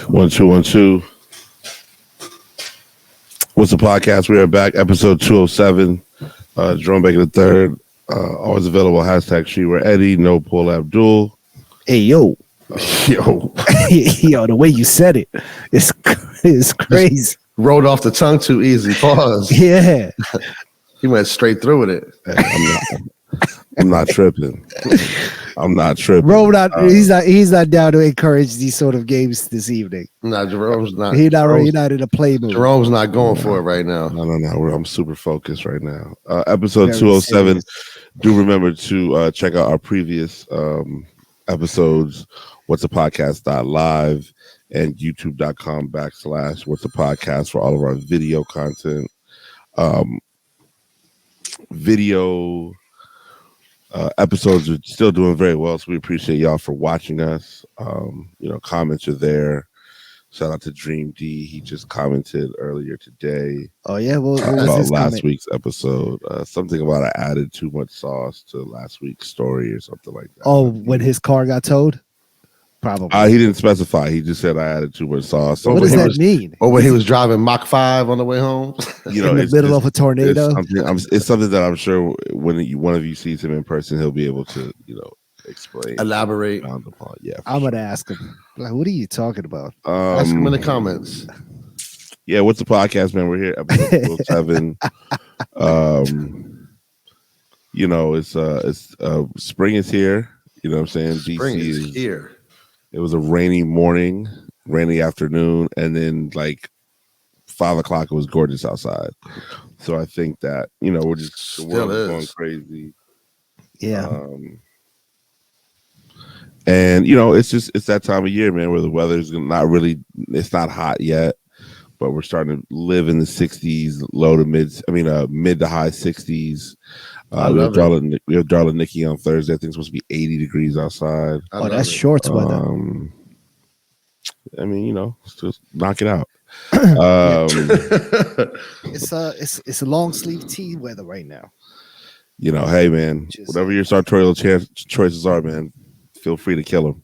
1 2 1 2. What's the podcast? We are back, episode 207. Jerome Baker III. Always available. Hashtag She Were Eddie. No pull Abdul. Hey yo, Yo, yo, the way you said it, it's crazy. Rolled off the tongue too easy. Pause. Yeah, He went straight through with it. I'm not tripping. I'm not tripping. Rome he's not down to encourage these sort of games this evening. Nah, Jerome's not. He's not in a play mood. Jerome's not going for it right now. No. I'm super focused right now. Episode Very 207. serious. Do remember to check out our previous episodes. Whatsapodcast.live and youtube.com/whatsapodcast for all of our video content. Video episodes are still doing very well, so we appreciate y'all for watching us. Comments are there. Shout out to Dream D. He just commented earlier today Oh yeah, what was about his last comment? week's episode. Something about I added too much sauce to last week's story or something like that. Oh, when his car got towed? Probably. He didn't specify. He just said I added too much sauce. What does that mean? Or when he was driving Mach 5 on the way home. In the middle of a tornado? It's something that I'm sure when one of you sees him in person, he'll be able to, explain, Elaborate. upon. Yeah, I'm gonna ask him. Like, what are you talking about? Ask him in the comments. Yeah, what's the podcast, man? We're here, episode 7. It's spring is here. You know what I'm saying? Spring DC is here. It was a rainy morning, rainy afternoon, and then like 5 o'clock, it was gorgeous outside. So I think that we're just the world is going crazy. Yeah. And it's that time of year, man, where the weather's it's not hot yet, but we're starting to live in the 60s, mid to high 60s. We have Darla Nikki on Thursday. I think it's supposed to be 80 degrees outside. Oh, that's shorts weather. Just knock it out. It's a long sleeve tee weather right now. Hey man, whatever your sartorial choices are, man, feel free to kill them.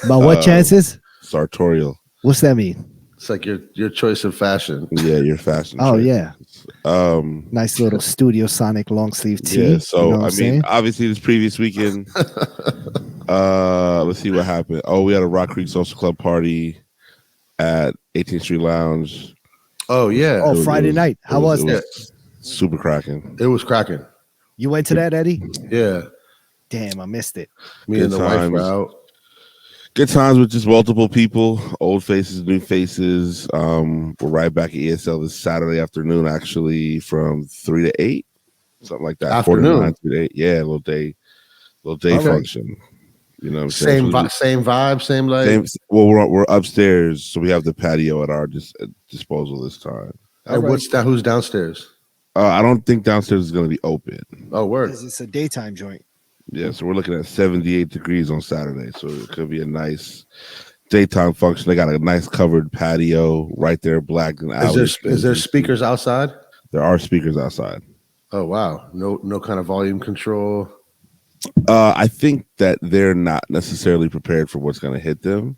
But what chances? Sartorial. What's that mean? It's like your choice of fashion. Yeah, your fashion. Oh choices. yeah. Nice little Studio Sonic long sleeve tee. Yeah, so saying? obviously this previous weekend, let's see what happened. Oh, we had a Rock Creek Social Club party at 18th Street Lounge. Oh yeah. Oh, Friday night. How was it? Super cracking. It was cracking. You went to that, Eddie? Yeah. Damn, I missed it. Me and the wife were out. Good times with just multiple people, old faces, new faces. We're right back at ESL this Saturday afternoon, actually, from 3 to 8, something like that. Afternoon. 3 to 8. Yeah, a little day function. You know what I'm saying? Same vibe, same like. Well, we're upstairs, so we have the patio at our disposal this time. And what's that? Who's downstairs? I don't think downstairs is going to be open. Oh, word. Because it's a daytime joint. Yeah, so we're looking at 78 degrees on Saturday, so it could be a nice daytime function. They got a nice covered patio right there, black and alley. Is there speakers outside? There are speakers outside. Oh wow, no kind of volume control. I think that they're not necessarily prepared for what's going to hit them.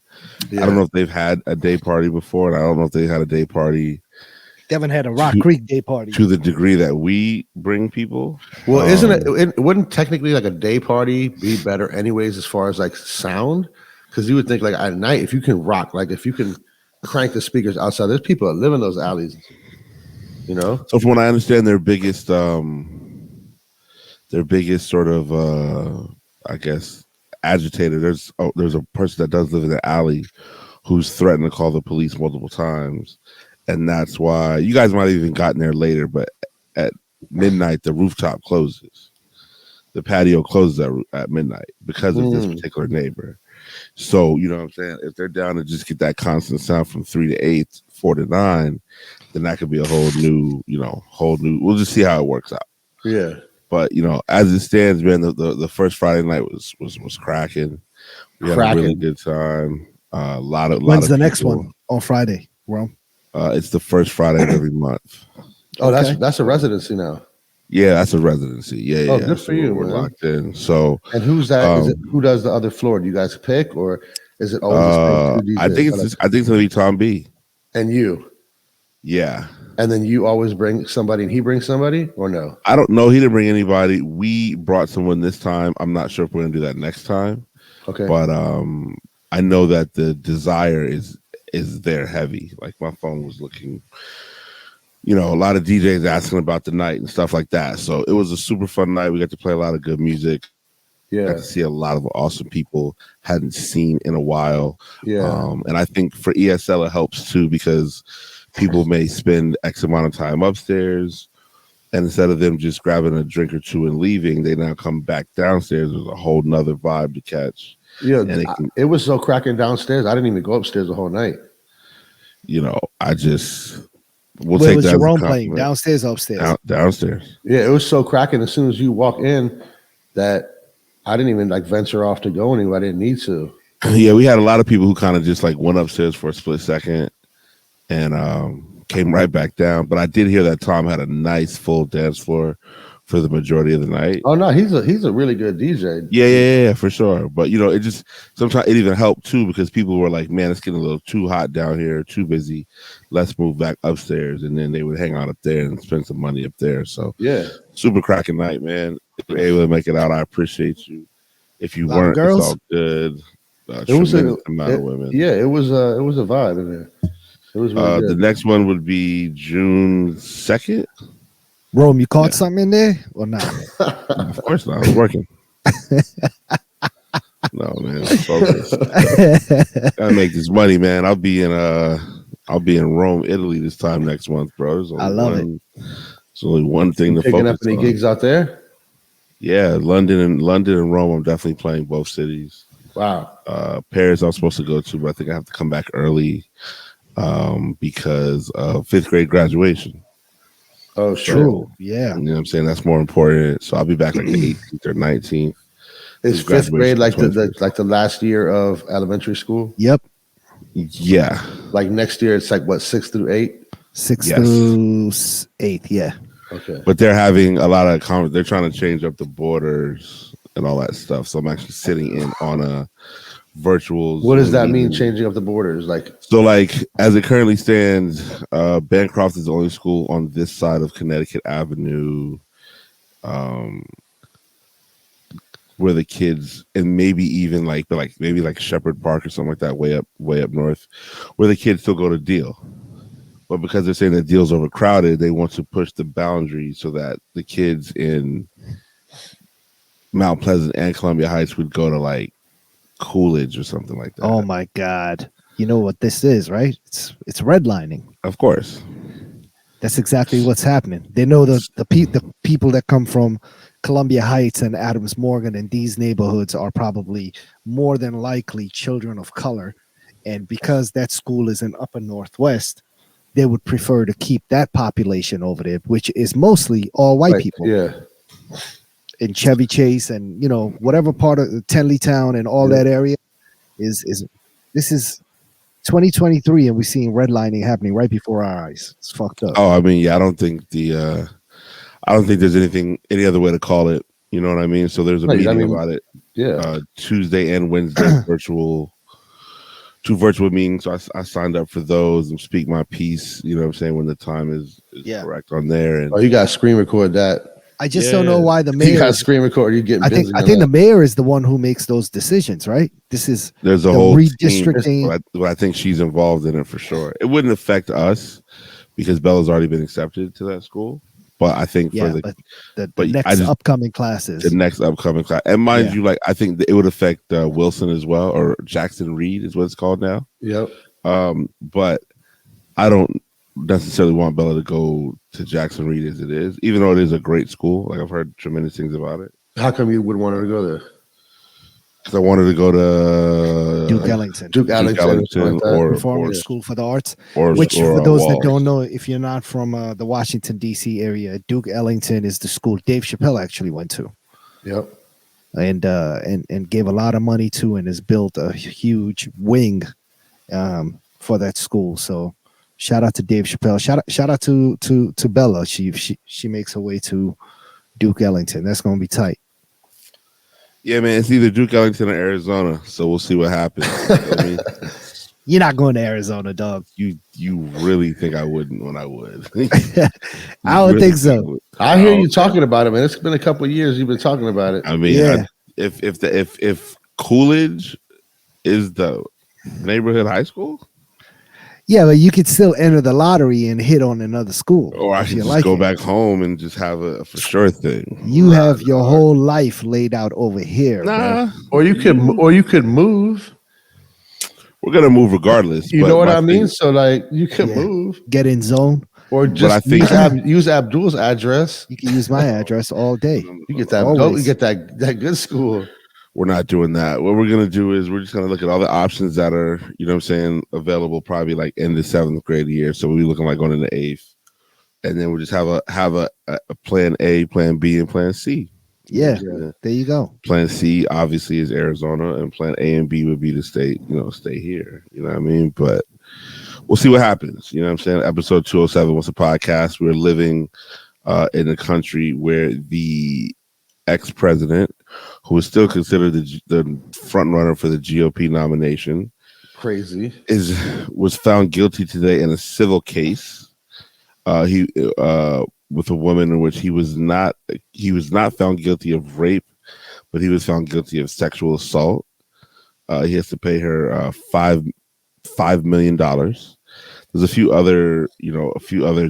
Yeah. I don't know if they've had a day party before, and I don't know if they had a day party. They haven't had a Rock Creek day party to the degree that we bring people. Well, it wouldn't technically like a day party be better anyways as far as like sound? Because you would think like at night, if you can rock, like if you can crank the speakers outside, there's people that live in those alleys, So from what I understand, their biggest sort of I guess agitator. There's a person that does live in the alley who's threatened to call the police multiple times. And that's why you guys might have even gotten there later, but at midnight, the rooftop closes. The patio closes at midnight because of this particular neighbor. So, you know what I'm saying? If they're down to just get that constant sound from 3 to 8, 4 to 9, then that could be a whole new, we'll just see how it works out. Yeah. But, as it stands, man, the first Friday night was cracking. We had a really good time. When's the next one on Friday, Rome? It's the first Friday of every month. Oh, that's a residency now. Yeah, that's a residency. Yeah. Oh, good for you. We're locked in. So, and who's that? Who does the other floor? Do you guys pick or? Is it always the same two DJs? I think it's gonna be Tom B. And you. Yeah. And then you always bring somebody and he brings somebody, or no? I don't know. He didn't bring anybody. We brought someone this time. I'm not sure if we're gonna do that next time. Okay. But I know that the desire is there heavy. Like my phone was looking, a lot of DJs asking about the night and stuff like that. So it was a super fun night. We got to play a lot of good music. Yeah. Got to see a lot of awesome people hadn't seen in a while. Yeah. And I think for ESL it helps too, because people may spend X amount of time upstairs, and instead of them just grabbing a drink or two and leaving, they now come back downstairs. There's a whole nother vibe to catch. Yeah, it was so cracking downstairs. I didn't even go upstairs the whole night. We'll Where take was that Jerome playing? Downstairs or upstairs? Downstairs. Yeah, it was so cracking as soon as you walk in that I didn't even venture off to go anywhere. I didn't need to. Yeah, we had a lot of people who kind of just went upstairs for a split second and came right back down. But I did hear that Tom had a nice full dance floor for the majority of the night. Oh no, he's a really good DJ. Yeah, for sure. But it just sometimes it even helped too, because people were like, "Man, it's getting a little too hot down here, too busy. Let's move back upstairs." And then they would hang out up there and spend some money up there. So yeah, super cracking night, man. If you're able to make it out, I appreciate you. If you weren't, girls? it's all good. It was a amount of women. Yeah, it was a vibe in there. It was really good. The next one would be June 2nd. Rome, you caught something in there or not? Of course not. I was working. No, man. Focus. Gotta make this money, man. I'll be in Rome, Italy this time next month, bro. I love it. There's only one thing to Picking focus up any on. gigs out there? Yeah, London and Rome. I'm definitely playing both cities. Wow. Paris I'm supposed to go to, but I think I have to come back early because of 5th grade graduation. Oh, true. Yeah. You know what I'm saying? That's more important. So I'll be back like the 18th or 19th. Is 5th grade like the last year of elementary school? Yep. Yeah. Like next year, it's like what, 6 through 8? 6 through 8, yeah. Okay. But they're having a lot of they're trying to change up the borders and all that stuff. So I'm actually sitting in on a virtual. What does that mean, changing up the borders? So as it currently stands, Bancroft is the only school on this side of Connecticut Avenue, where the kids, and maybe even maybe Shepherd Park or something like that, way up north, where the kids still go to Deal. But because they're saying that Deal's overcrowded, they want to push the boundaries so that the kids in Mount Pleasant and Columbia Heights would go to Coolidge or something like that. Oh my God. You know what this is, right? It's redlining. Of course. That's exactly what's happening. They know the people that come from Columbia Heights and Adams Morgan and these neighborhoods are probably more than likely children of color. And because that school is in upper Northwest, they would prefer to keep that population over there, which is mostly all white people. Yeah. In Chevy Chase and whatever part of Tenleytown and all that area is this is 2023 and we're seeing redlining happening right before our eyes. It's fucked up. Oh, I mean, yeah, I don't think there's any other way to call it. You know what I mean? So there's a meeting about it. Yeah. Tuesday and Wednesday two virtual meetings. So I signed up for those and speak my piece, you know what I'm saying, when the time is correct on there. And you got to screen record that. I just don't know why the mayor. You got to screen record. You getting busy. I think the mayor is the one who makes those decisions, right? There's a whole redistricting. But I think she's involved in it for sure. It wouldn't affect us because Bella's already been accepted to that school. But I think for the next upcoming classes, the next upcoming class, and mind you, I think it would affect Wilson as well, or Jackson Reed is what it's called now. Yep. But I don't necessarily want Bella to go to Jackson Reed as it is, even though it is a great school. I've heard tremendous things about it. How come you would want her to go there? Because I wanted to go to Duke Ellington, or Performance School for the Arts. Which, for those that don't know, if you're not from the Washington D.C. area, Duke Ellington is the school Dave Chappelle actually went to. Yep. And gave a lot of money to, and has built a huge wing for that school. So shout out to Dave Chappelle. Shout out to Bella. She makes her way to Duke Ellington. That's gonna be tight. Yeah, man, it's either Duke Ellington or Arizona, so we'll see what happens. You know what I mean? You're not going to Arizona, dog. You really think I wouldn't when I would? I don't think so. I hear you talking about it, man. It's been a couple of years you've been talking about it. I mean, Yeah. if Coolidge is the neighborhood high school, Yeah, but you could still enter the lottery and hit on another school. or I if should you just like go it. back home and just have a for sure thing. You have your whole life laid out over here. Nah, Or you could move. we're gonna move regardless. You but know what my I mean? thing- So like you could Yeah. move. Get in zone. Or just I think- use Abdul's address. You can use my address all day. You get that Always. you get that good school. We're not doing that. What we're gonna do is we're just gonna look at all the options that are, you know what I'm saying, available probably like in the 7th grade year. So we'll be looking like going into 8th. And then we'll just have a plan A, plan B, and plan C. Yeah, there you go. Plan C obviously is Arizona, and plan A and B would be to stay here. You know what I mean? But we'll see what happens. You know what I'm saying? Episode 207 was a podcast. We're living in a country where the ex-president, who is still considered the front runner for the GOP nomination, Crazy. was found guilty today in a civil case. He with a woman in which he was not found guilty of rape, but he was found guilty of sexual assault. He has to pay her $5 million. There's a few other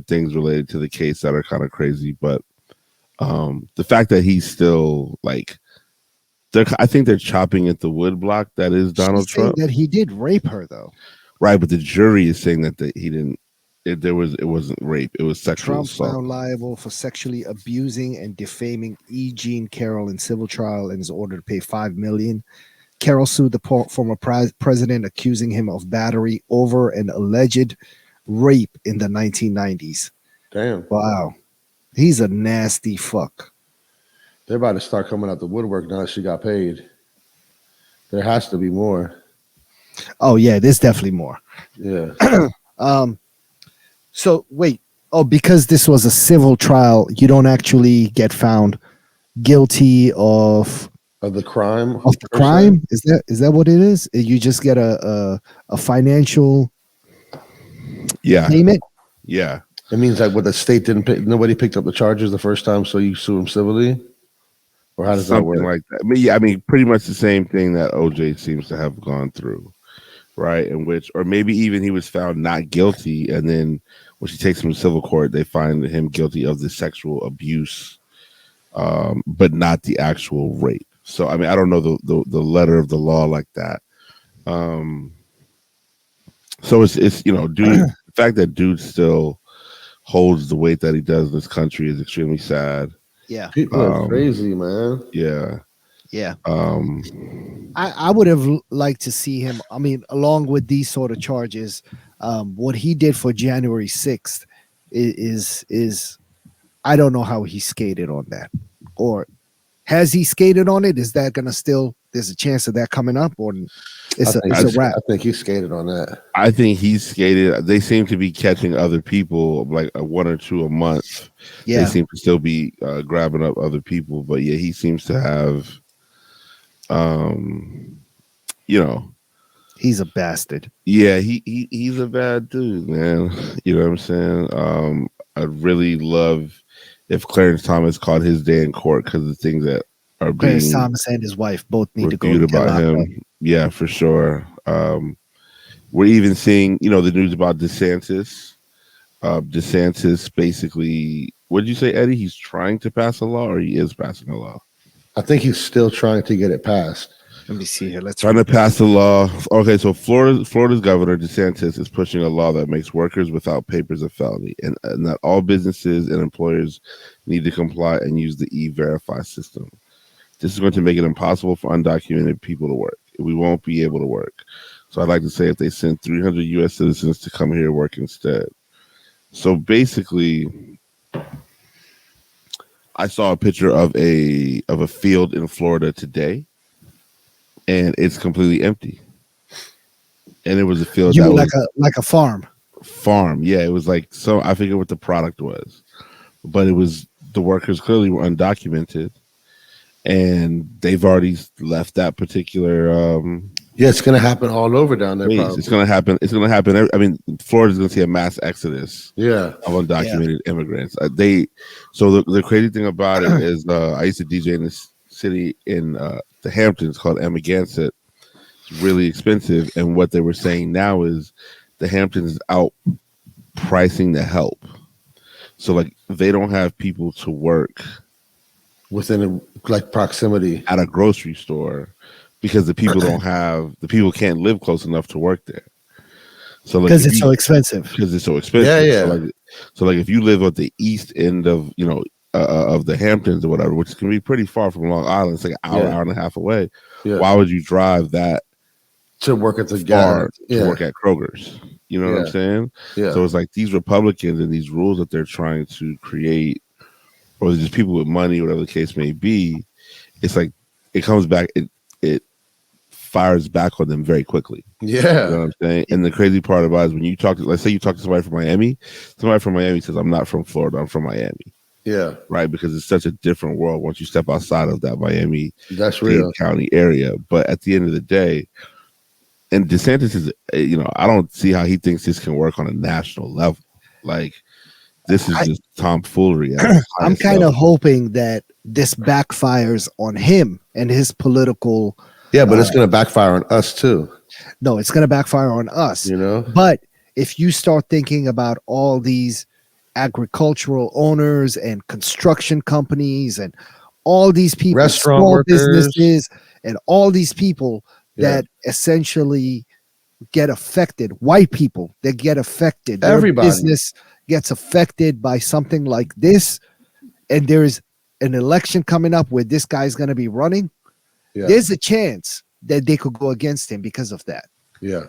things related to the case that are kind of crazy, but the fact that he's still like, I think they're chopping at the wood block that is Donald Trump. That he did rape her though, right? But the jury is saying that he didn't. It wasn't rape. It was sexual Trump assault. found liable for sexually abusing and defaming E. Jean Carroll in civil trial and is ordered to pay $5 million. Carroll sued the former president, accusing him of battery over an alleged rape in the 1990s. Damn. Wow, he's a nasty fuck. They're about to start coming out the woodwork now that she got paid. There has to be more. Oh yeah, there's definitely more. Yeah. So wait. Oh, because this was a civil trial, you don't actually get found guilty of the crime. Of the crime? Is that what it is? You just get a financial payment? Yeah. It means like what the state didn't pick, nobody picked up the charges the first time, so you sue them civilly? Or how does Something that work? like that. I mean, pretty much the same thing that OJ seems to have gone through, right? In which, or maybe even he was found not guilty, and then when she takes him to civil court, they find him guilty of the sexual abuse, but not the actual rape. So, I mean, I don't know the letter of the law like that. So it's dude, the fact that dude still holds the weight that he does in this country is extremely sad. Yeah. People are crazy, man. Yeah. Yeah. I would have liked to see him. I mean, along with these sort of charges, what he did for January 6th is I don't know how he skated on that. Or has he skated on it? Is that gonna there's a chance of that coming up, or it's a wrap? I think he skated on that. I think he's skated. They seem to be catching other people, like one or two a month. Yeah. They seem to still be grabbing up other people, but yeah, he seems to have, he's a bastard. Yeah, he's a bad dude, man. You know what I'm saying? I'd really love if Clarence Thomas caught his day in court because of the things that are Clarence being Thomas and his wife both need to go about him. Yeah, for sure. We're even seeing, the news about DeSantis. DeSantis basically, what did you say, Eddie? He's trying to pass a law, or he is passing a law? I think he's still trying to get it passed. Let me see here. Trying to pass a law. Okay, so Florida's governor DeSantis is pushing a law that makes workers without papers a felony, and that all businesses and employers need to comply and use the E-Verify system. This is going to make it impossible for undocumented people to work. We won't be able to work. So I'd like to say if they send 300 U.S. citizens to come here to work instead. So basically, I saw a picture of a field in Florida today, and it's completely empty. And it was a field that was like a farm. Farm, yeah. It was like, so I forget what the product was, but it was, the workers clearly were undocumented. and they've already left that particular Yeah, it's gonna happen all over down there. place. Probably. It's gonna happen. It's gonna happen. I mean, Florida's gonna see a mass exodus Yeah. of undocumented immigrants. So the crazy thing about it is, I used to DJ in this city in the Hamptons called Amagansett. It's really expensive, and what they were saying now is the Hamptons is out pricing the help. So like they don't have people to work Within like proximity at a grocery store because the people can't live close enough to work there. So like because it's so expensive. Because it's so expensive. Yeah. So like if you live at the east end of of the Hamptons or whatever, which can be pretty far from Long Island, it's like an hour and a half away. Yeah. Why would you drive that to work at the far to work at Kroger's? You know what I'm saying? Yeah. So it's like these Republicans and these rules that they're trying to create, or just people with money, whatever the case may be, it's like it comes back, it fires back on them very quickly. Yeah. You know what I'm saying? And the crazy part about it is when you talk to, let's say you talk to somebody from Miami says, I'm not from Florida, I'm from Miami. Yeah. Right? Because it's such a different world once you step outside of that Miami That's real County area. But at the end of the day, and DeSantis is, I don't see how he thinks this can work on a national level. Like, this is just tomfoolery. I'm kind of hoping that this backfires on him and his political. Yeah, but it's going to backfire on us too. No, it's going to backfire on us. But if you start thinking about all these agricultural owners and construction companies and all these people, restaurant small workers, businesses, and all these people that essentially get affected, white people that get affected, everybody. Their business gets affected by something like this, and there's an election coming up where this guy's going to be running, there's a chance that they could go against him because of that. Yeah.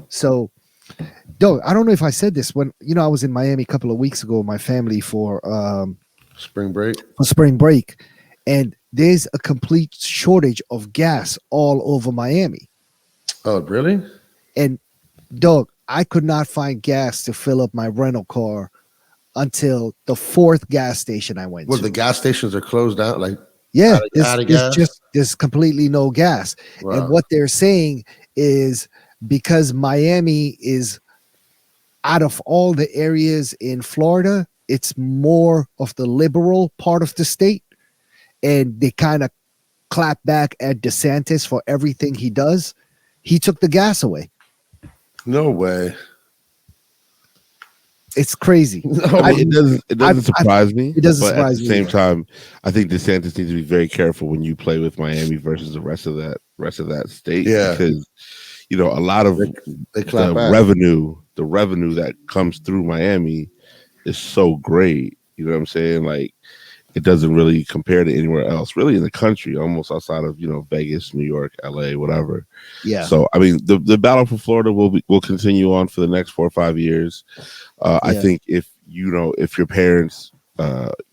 So, though, I don't know if I said this when, I was in Miami a couple of weeks ago with my family for spring break. And there's a complete shortage of gas all over Miami. Oh, really? And dog, I could not find gas to fill up my rental car until the fourth gas station I went to. Well, the gas stations are closed down. Like, there's completely no gas. Wow. And what they're saying is because Miami is out of all the areas in Florida, it's more of the liberal part of the state. And they kind of clap back at DeSantis for everything he does. He took the gas away. No way. It's crazy. It doesn't surprise me. It doesn't but surprise me. At the me same time, I think DeSantis needs to be very careful when you play with Miami versus the rest of that state. Yeah. Because a lot of the revenue that comes through Miami is so great. You know what I'm saying? Like, it doesn't really compare to anywhere else, really in the country, almost outside of Vegas, New York, LA, whatever. Yeah. So I mean, the battle for Florida will continue on for the next 4 or 5 years. I think if your parents,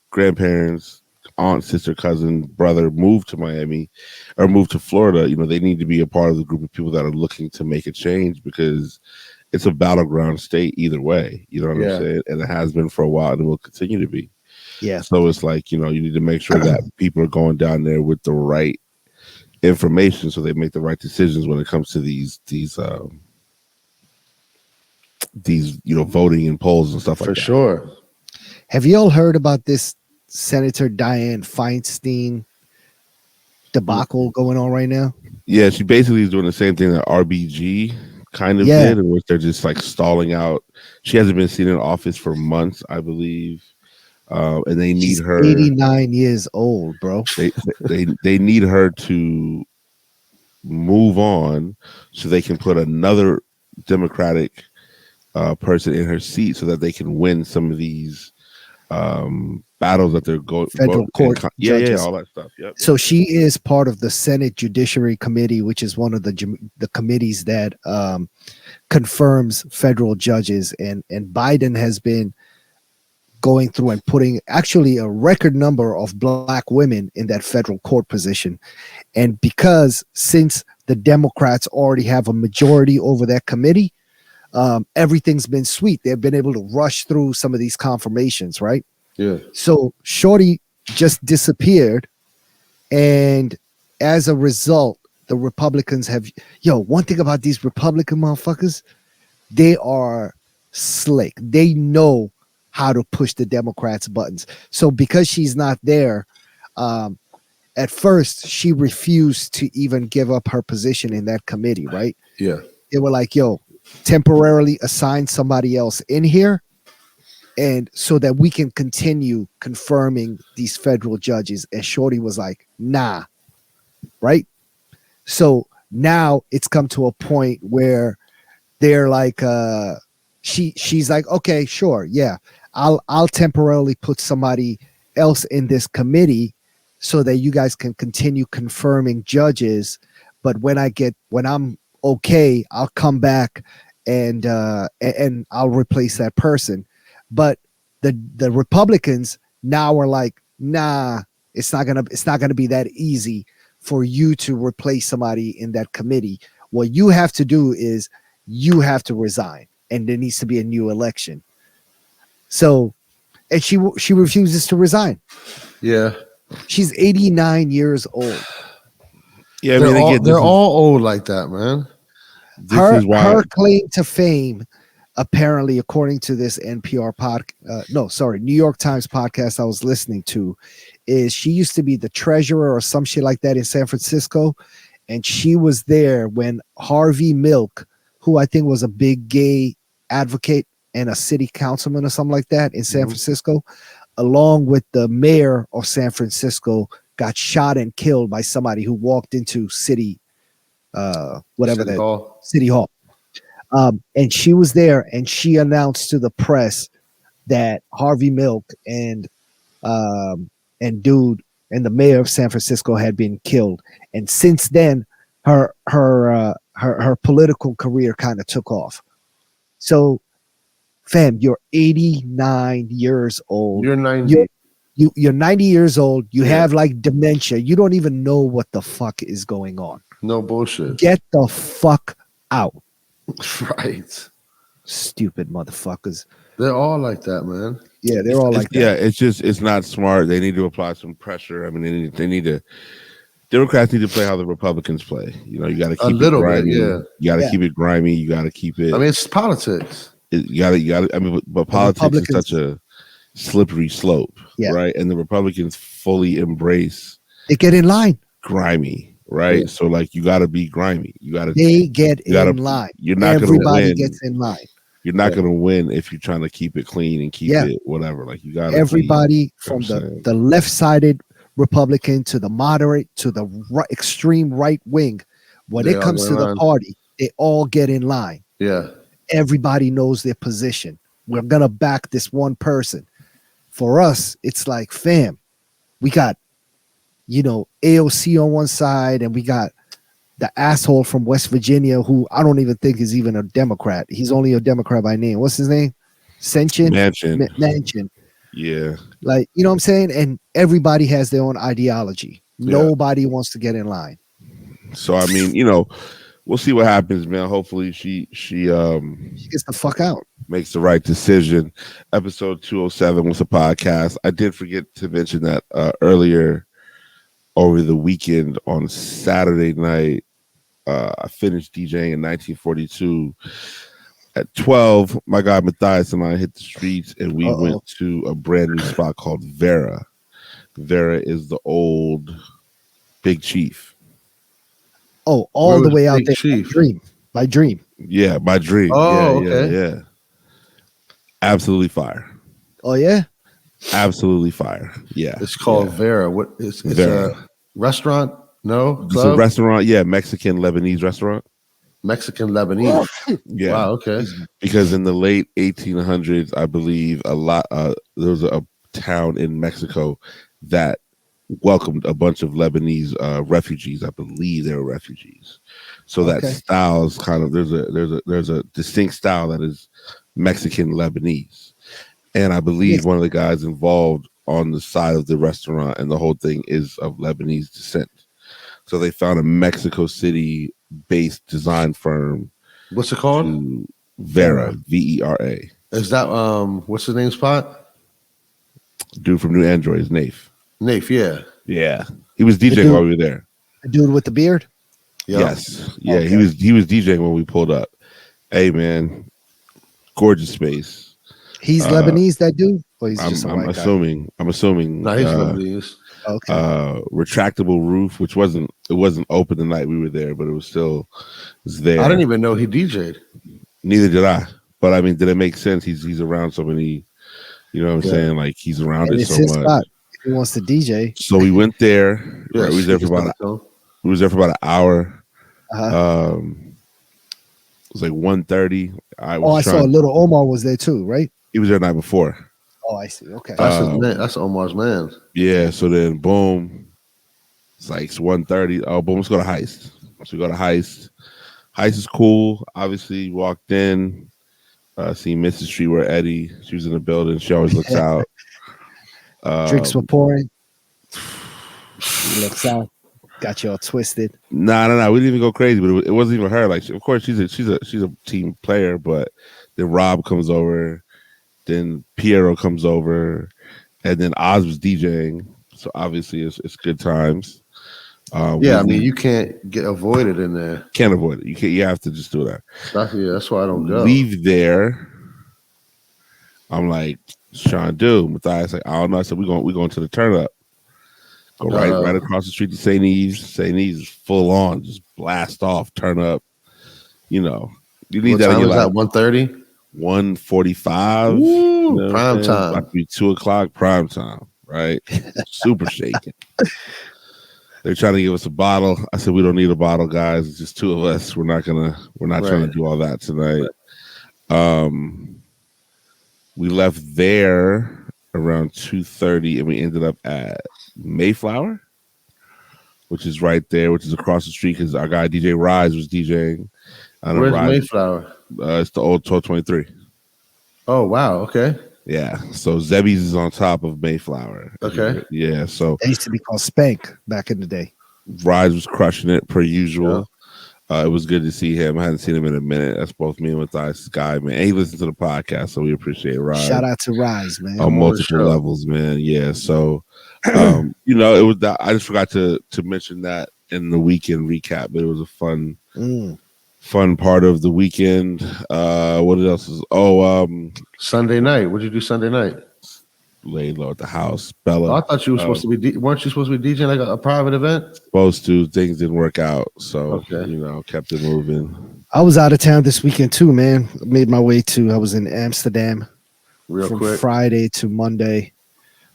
grandparents, aunt, sister, cousin, brother move to Miami or move to Florida, they need to be a part of the group of people that are looking to make a change, because it's a battleground state either way. You know what I'm saying? And it has been for a while, and it will continue to be. Yeah. So it's like, you need to make sure that people are going down there with the right information so they make the right decisions when it comes to these voting and polls and stuff like that. For sure. Have you all heard about this Senator Dianne Feinstein debacle going on right now? Yeah, she basically is doing the same thing that RBG kind of did, in which they're just like stalling out. She hasn't been seen in office for months, I believe. And they need her 89 years old, bro. They need her to move on so they can put another Democratic person in her seat so that they can win some of these battles that they're going federal court judges. All that stuff. Yep. So she is part of the Senate Judiciary Committee, which is one of the committees that confirms federal judges, and Biden has been going through and putting actually a record number of black women in that federal court position. And because since the Democrats already have a majority over that committee, everything's been sweet. They've been able to rush through some of these confirmations, right? Yeah. So Shorty just disappeared And as a result, the Republicans have, one thing about these Republican motherfuckers, they are slick. They know how to push the Democrats' buttons. So because she's not there, at first she refused to even give up her position in that committee, right? Yeah. They were like, temporarily assign somebody else in here, and so that we can continue confirming these federal judges. And Shorty was like, nah, right? So now it's come to a point where they're like, she's like, okay, sure, yeah, I'll temporarily put somebody else in this committee so that you guys can continue confirming judges. But when I'm okay, I'll come back and I'll replace that person. But the Republicans now are like, nah, it's not gonna be that easy for you to replace somebody in that committee. What you have to do is you have to resign, and there needs to be a new election. So, and she refuses to resign. Yeah. She's 89 years old. Yeah, I They're mean, all, again, they're all old like that, man. this is why. Her claim to fame, apparently, according to this New York Times podcast I was listening to, is she used to be the treasurer or some shit like that in San Francisco, and she was there when Harvey Milk, who I think was a big gay advocate and a city councilman or something like that in San Francisco, along with the mayor of San Francisco, got shot and killed by somebody who walked into City Hall. And she was there, and she announced to the press that Harvey Milk and dude and the mayor of San Francisco had been killed. And since then, her political career kind of took off. So, fam, you're 89 years old. You're 90. You're 90 years old. You have like dementia. You don't even know what the fuck is going on. No bullshit. Get the fuck out. Right. Stupid motherfuckers. They're all like that, man. Yeah, they're all like that. Yeah, it's not smart. They need to apply some pressure. I mean, they need to. Democrats need to play how the Republicans play. You know, you got to keep it grimy. You got to keep it grimy. You got to keep it. I mean, it's politics. You got to. I mean, but politics is such a slippery slope, right? And the Republicans fully embrace. They get in line. Grimy, right? Yeah. So like, you got to be grimy. You got to. They get in line. You're not going to win. Everybody gets in line. You're not going to win if you're trying to keep it clean and keep it whatever. Like, you got everybody from the left-sided Republican to the moderate to the extreme right wing. When it comes to the party, they all get in line. Yeah. Everybody knows their position. We're going to back this one person. For us, it's like, fam, we got, AOC on one side, and we got the asshole from West Virginia, who I don't even think is even a Democrat. He's only a Democrat by name. What's his name? Manchin. Yeah. Like, you know what I'm saying? And everybody has their own ideology. Nobody wants to get in line. So, I mean, we'll see what happens, man. Hopefully she gets the fuck out. Makes the right decision. Episode 207 was a podcast. I did forget to mention that earlier over the weekend on Saturday night. I finished DJing in 1942. At 12, my guy Matthias and I hit the streets, and we went to a brand new spot called Vera. Vera is the old Big Chief. Oh, all the way out there. My dream. Yeah, my dream. Oh, yeah. Absolutely fire. Oh, yeah? Absolutely fire. Yeah. It's called Vera. What is it's Vera. A restaurant? No? It's a restaurant. Yeah, Mexican Lebanese restaurant. Mexican Lebanese. Yeah. Wow, okay. Because in the late 1800s, I believe there was a town in Mexico that welcomed a bunch of Lebanese refugees. I believe they were refugees. So that style is kind of there's a distinct style that is Mexican Lebanese. And I believe one of the guys involved on the side of the restaurant and the whole thing is of Lebanese descent. So they found a Mexico City based design firm. What's it called? Vera, Vera. Is that what's his name spot? Dude from New Android is Nafe. Nafe, yeah. Yeah. He was DJing while we were there. The dude with the beard? Yep. Yes. Yeah, Okay. he was DJing when we pulled up. Hey man, gorgeous space. He's Lebanese, that dude? Or he's I'm, just a I'm white assuming. I'm assuming. No, he's Lebanese. Okay. Retractable roof, which wasn't open the night we were there, but it was there. I didn't even know he DJ'd. Neither did I. But I mean, did it make sense? He's around so many. You know what I'm saying? Like he's around And it it's so his much. spot. If he wants to DJ. So we went there. Yeah, right, we was there for about an hour. Uh-huh. It was like 1:30. I saw Little Omar was there too, right? He was there the night before. Oh, I see. Okay. That's his man. That's Omar's man. Yeah. So then, boom. It's like it's 1:30. Oh, boom. Let's go to Heist. So we go to Heist. Heist is cool. Obviously, walked in. Seen Mrs. Street where Eddie. She was in the building. She always looks out. Drinks were pouring. He looks out. Got you all twisted. Nah. We didn't even go crazy, but it wasn't even her. Like, of course, she's a team player, but then Rob comes over, then Piero comes over, and then Oz was DJing. So obviously, it's good times. Yeah, I mean, you can't get avoided in there. Can't avoid it. You can't. You have to just do that. That's why I don't go. Leave there. I'm like, Sean, do Matthias like, I don't know. I said, we going to the turn up. Go right across the street to St. Eve's. St. Eve's is full on, just blast off, turn up. You know, you need that in your life. 1:30, 1:45. You know, prime time. About to be 2:00 prime time, right? Super shaking. They're trying to give us a bottle. I said, we don't need a bottle, guys. It's just two of us. We're not trying to do all that tonight. We left there around 2:30 and we ended up at Mayflower, which is right there, which is across the street because our guy DJ Rise was DJing. Where's Mayflower? It's the old 1223. Oh, wow. Okay. Yeah, so Zebby's is on top of Mayflower. Okay. Yeah, so They used to be called Spank back in the day. Rise was crushing it per usual. It was good to see him. I hadn't seen him in a minute. That's both me and Matthias' guy, man. And he listens to the podcast, so we appreciate Rise. Shout out to Rise, man. On multiple levels, man. Yeah, so you know, it was that I just forgot to mention that in the weekend recap, but it was a fun part of the weekend. What else is Sunday night. What'd you do Sunday night? Laid low at the house. Bella. Oh, I thought you were supposed to be. Weren't you supposed to be DJing like a private event? Supposed to. Things didn't work out, so you know, kept it moving. I was out of town this weekend too, man. Made my way to. I was in Amsterdam from quick. Friday to Monday.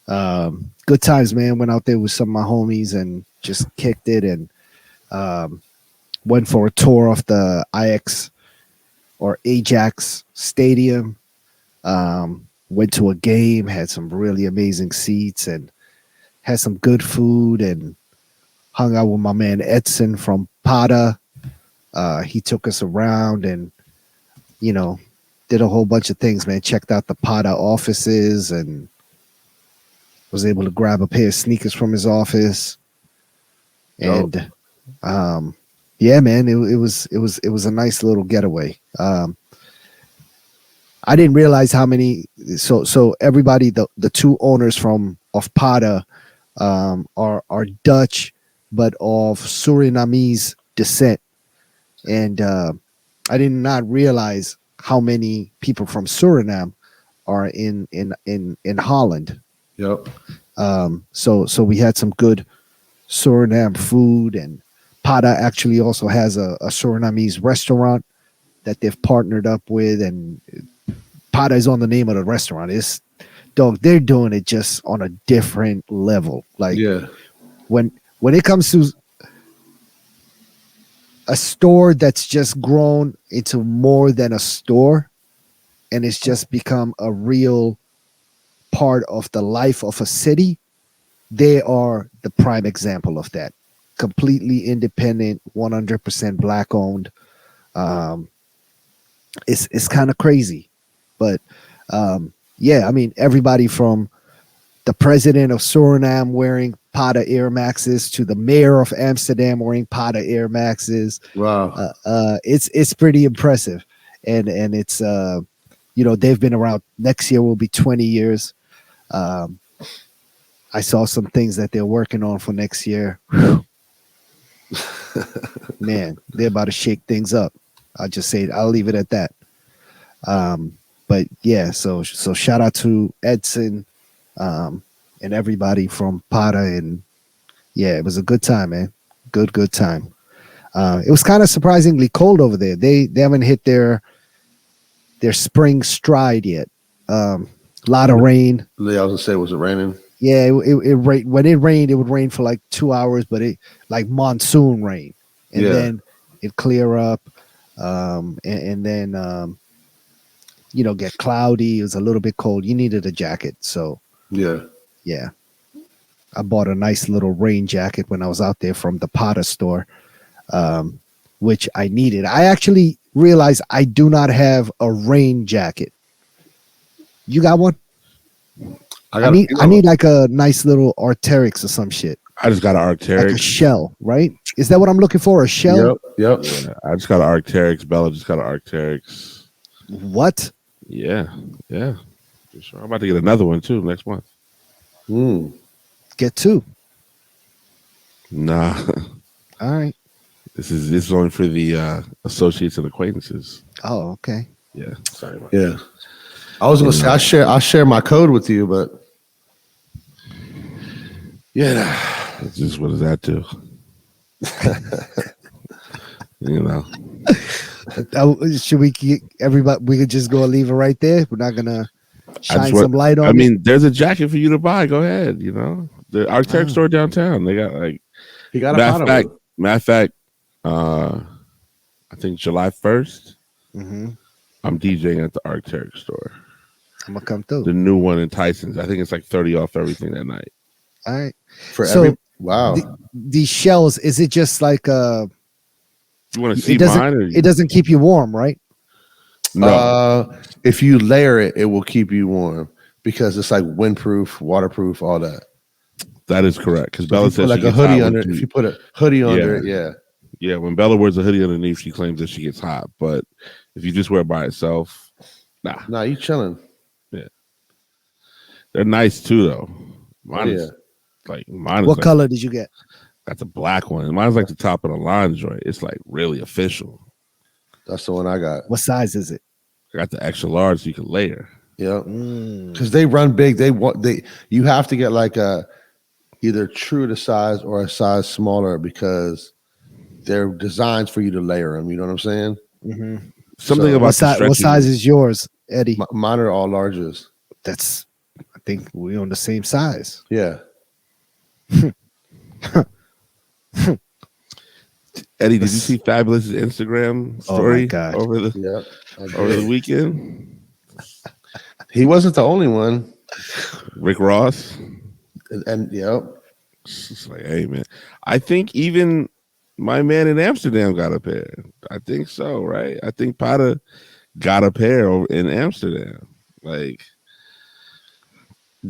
Good times, man. Went out there with some of my homies and just kicked it, and went for a tour of the Ajax Stadium. Went to a game, had some really amazing seats, and had some good food, and hung out with my man Edson from Pada. He took us around and, you know, did a whole bunch of things, man. Checked out the Pada offices and was able to grab a pair of sneakers from his office. And yeah, man, it was a nice little getaway. I didn't realize how many. So everybody, the two owners of Pada are Dutch, but of Surinamese descent, and I did not realize how many people from Suriname are in Holland. Yep. So we had some good Suriname food, and Pada actually also has a Surinamese restaurant that they've partnered up with, and Pada is on the name of the restaurant. They're doing it just on a different level. Like, when it comes to a store that's just grown into more than a store, and it's just become a real part of the life of a city, they are the prime example of that. Completely independent, 100% black owned. It's kind of crazy. But yeah, I mean, everybody from the president of Suriname wearing Pada Air Maxes to the mayor of Amsterdam wearing Pada Air Maxes. Wow. It's pretty impressive. And it's, you know, they've been around. Next year will be 20 years. I saw some things that they're working on for next year. Man, they're about to shake things up. I'll just say it. I'll leave it at that. But yeah, so shout out to Edson and everybody from Pata, and yeah, it was a good time, man. Good time. It was kind of surprisingly cold over there. They haven't hit their spring stride yet. A lot of rain. I was gonna say, was it raining? Yeah, it rained. When it rained, it would rain for like 2 hours, but it like monsoon rain, and then it clear up, and then get cloudy. It was a little bit cold. You needed a jacket, so yeah. I bought a nice little rain jacket when I was out there from the Potter store, which I needed. I actually realized I do not have a rain jacket. You got one? I need like a nice little Arcteryx or some shit. I just got an Arcteryx. Like a shell, right? Is that what I'm looking for? A shell? Yep. Yeah, I just got an Arcteryx. Bella just got an Arcteryx. What? Yeah. For sure. I'm about to get another one too next month. Get two. Nah. All right. This is only for the associates and acquaintances. Oh, okay. Yeah. Sorry about that. I was gonna say I'll share my code with you, but yeah, it's just what does that do? Should we get everybody? We could just go and leave it right there. We're not gonna shine some light on it. I mean, there's a jacket for you to buy. Go ahead. The Arcteryx store downtown. They got he got matter of fact. I think July 1st. I'm DJing at the Arcteryx store. I'm gonna come through. The new one in Tyson's. I think it's like 30 off everything that night. All right. Wow. These shells, is it just like you want to see mine? It doesn't keep you warm, right? No. If you layer it, it will keep you warm because it's like windproof, waterproof, all that. That is correct. Because Bella says like a hoodie under. If you put a hoodie under it, yeah. When Bella wears a hoodie underneath, she claims that she gets hot. But if you just wear it by itself, nah, you chilling. Yeah, they're nice too, though. Mine is what color did you get? Got the black one. Mine's like the top of the line joint. It's like really official. That's the one I got. What size is it? I got the extra large, so you can layer. Yeah, because they run big. You have to get like a either true to size or a size smaller because they're designed for you to layer them. You know what I'm saying? Something about what size is yours, Eddie? Mine are all larges. I think we're on the same size. Yeah. Eddie, did you see Fabulous's Instagram story over the weekend? He wasn't the only one. Rick Ross. And it's like, hey man, I think even my man in Amsterdam got a pair. I think so, right? I think Pata got a pair over in Amsterdam. Like,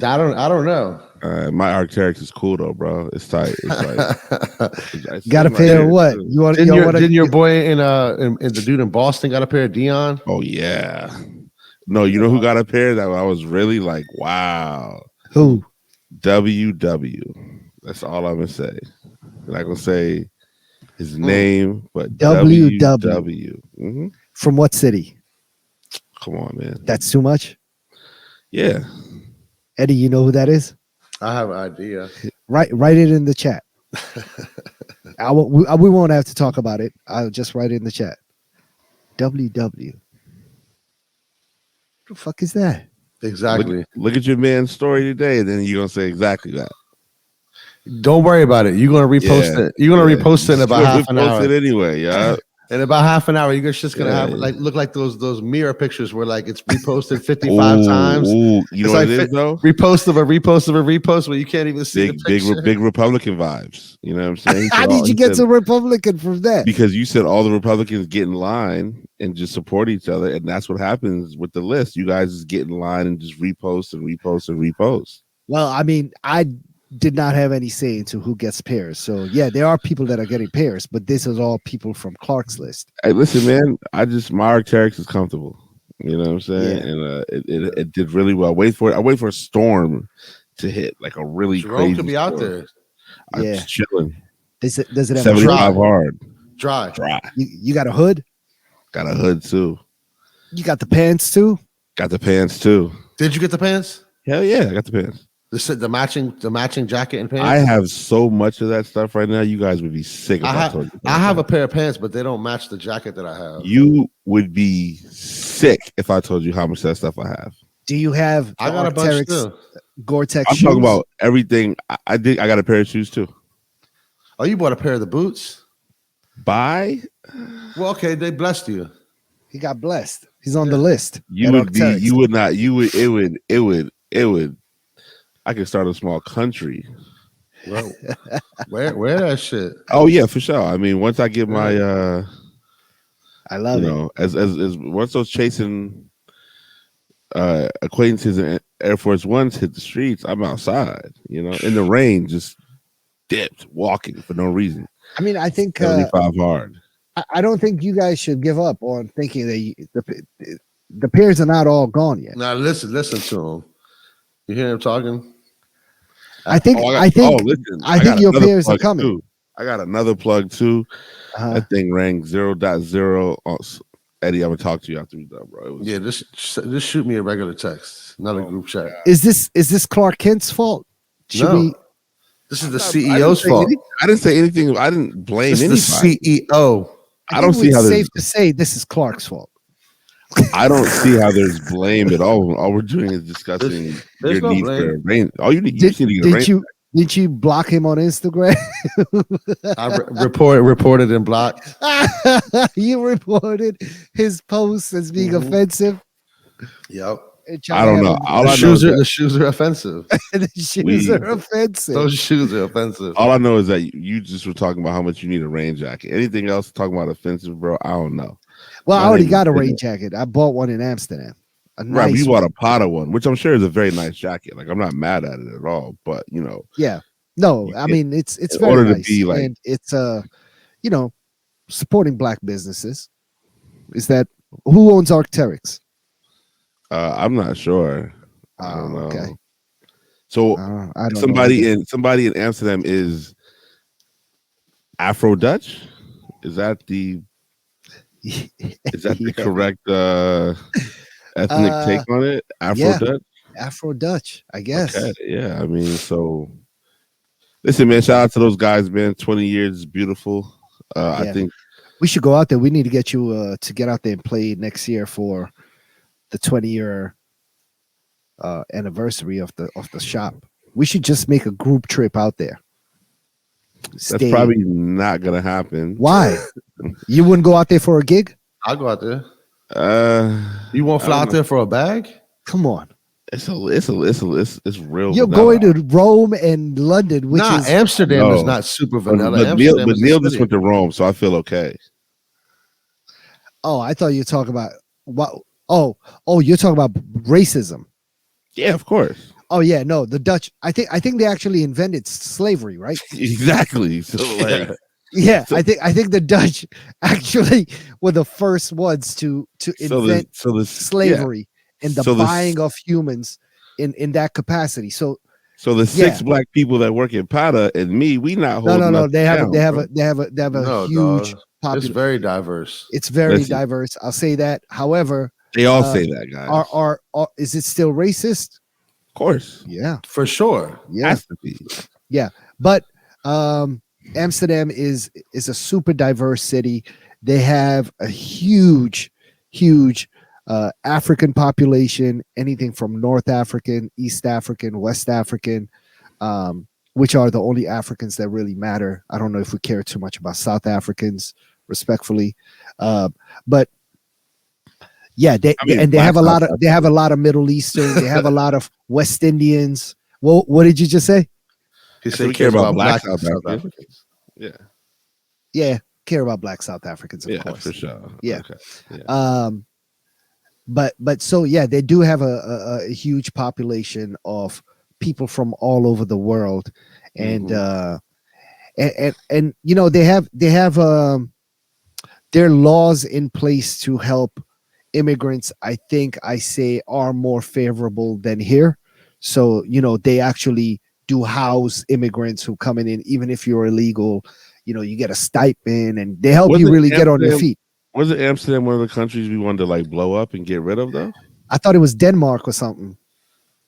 I don't know. My Arcteryx is cool though, bro. It's tight. It's like got a pair of what? Didn't your boy in the dude in Boston got a pair of Dion? Oh yeah. No, you know who got a pair that I was really like, wow. Who? WW. That's all I'm gonna say. I'm not gonna say his name, but WW. From what city? Come on, man. That's too much. Yeah. Eddie, you know who that is? I have an idea. Write it in the chat. We won't have to talk about it. I'll just write it in the chat. WW. What the fuck is that? Exactly. Look at your man's story today, and then you're gonna say exactly that. Don't worry about it. You're gonna repost it. You're gonna repost it in about half an hour. Repost it anyway, yeah. In about half an hour, you're just gonna have look like those mirror pictures where like it's reposted 55 times. You know what it is though? Repost of a repost where you can't even see the picture. Big Republican vibes. You know what I'm saying? How did you get some Republican from that? Because you said all the Republicans get in line and just support each other, and that's what happens with the list. You guys just get in line and just repost and repost and repost. Well, I mean, I did not have any say into who gets pairs. So yeah, there are people that are getting pairs, but this is all people from Clark's list. Hey, listen, man, my Arcteryx is comfortable. You know what I'm saying? Yeah. And it did really well. I wait for a storm to hit like a really Jerome crazy could be out score. there. I'm Yeah. just chilling. Does it have a 75 Dry. hard. Dry. You got a hood? Got a hood too. You got the pants too? Got the pants too. Did you get the pants? Hell yeah, I got the pants. The matching jacket and pants. I have so much of that stuff right now. You guys would be sick if I told you. I have a pair of pants, but they don't match the jacket that I have. You would be sick if I told you how much of that stuff I have. Do you have I got a bunch Arcteryx too. Gore-Tex I'm shoes? talking about everything. I did. I got a pair of shoes too. Oh, you bought a pair of the boots? Buy? Well, okay, they blessed you. He got blessed. He's on the list. You would be. You would not. You would. It would. I could start a small country. Well, wear that shit. Oh yeah, for sure. I mean, once I get my I love it. As once those chasing acquaintances and Air Force Ones hit the streets, I'm outside, in the rain, just dipped, walking for no reason. I mean, I think 75 hard. I don't think you guys should give up on thinking that the pairs are not all gone yet. Now listen to him. You hear him talking? I think your pairs are coming. Too. I got another plug too. That thing rang 0.0. Eddie, I'm gonna talk to you after we done, bro. Yeah, just shoot me a regular text, not a group chat. Is this Clark Kent's fault? This is the CEO's fault. I didn't say anything. I didn't blame anybody. The CEO. I don't see how it's safe to say this is Clark's fault. I don't see how there's blame at all. All we're doing is discussing your need for rain. All you need to get a rain. Did you block him on Instagram? I reported and blocked. You reported his posts as being offensive. Yep. I don't know. The shoes are offensive. The shoes are offensive. Those shoes are offensive. All I know is that you just were talking about how much you need a rain jacket. Anything else talking about offensive, bro? I don't know. Well, I already got a rain jacket. I bought one in Amsterdam. Right, you bought a Potter one, which I'm sure is a very nice jacket. Like, I'm not mad at it at all, but yeah, no, I mean it's very order nice, to be like, and it's supporting black businesses. Is that who owns Arcteryx? I'm not sure. I don't know. Okay. So I don't somebody in Amsterdam is Afro Dutch. Is that the correct ethnic take on it? Afro Dutch. Afro Dutch, I guess. Okay, yeah. I mean, so listen, man. Shout out to those guys, man. 20 years is beautiful. I think we should go out there. We need to get you to get out there and play next year for the 20-year anniversary of the shop. We should just make a group trip out there. That's probably not gonna happen. Why? You wouldn't go out there for a gig? I'll go out there. You won't fly out there for a bag? Come on. It's real. You're going to Rome and London, which is Amsterdam is not super vanilla. But Neil just went to Rome, so I feel okay. Oh, I thought you were talking about what? Oh, you're talking about racism. Yeah, of course. Oh yeah, no, the Dutch. I think they actually invented slavery, right? Exactly. So like, yeah, I think the Dutch actually were the first ones to invent slavery and the buying of humans in that capacity. So the 6 black people that work in Pata and me, we not holding. No. They have a huge population. It's very diverse. It's very diverse. I'll say that. However, they all say that, guys. Are is it still racist? Of course. Yeah. For sure. Yeah. Has to be. Yeah. But Amsterdam is a super diverse city. They have a huge African population, anything from North African, East African, West African, which are the only Africans that really matter. I don't know if we care too much about South Africans, respectfully. But yeah, they have a lot of Middle Eastern, they have a lot of West Indians. Well, what did you just say? He said he cares about black South Africans. Yeah. Yeah, care about black South Africans, of course. For sure. Yeah. Okay. Yeah. But so yeah, they do have a huge population of people from all over the world, and and they have their laws in place to help immigrants. I think are more favorable than here. So, they actually do house immigrants who come in, even if you're illegal, you get a stipend and they help you really get on your feet. Was it Amsterdam one of the countries we wanted to like blow up and get rid of though? I thought it was Denmark or something.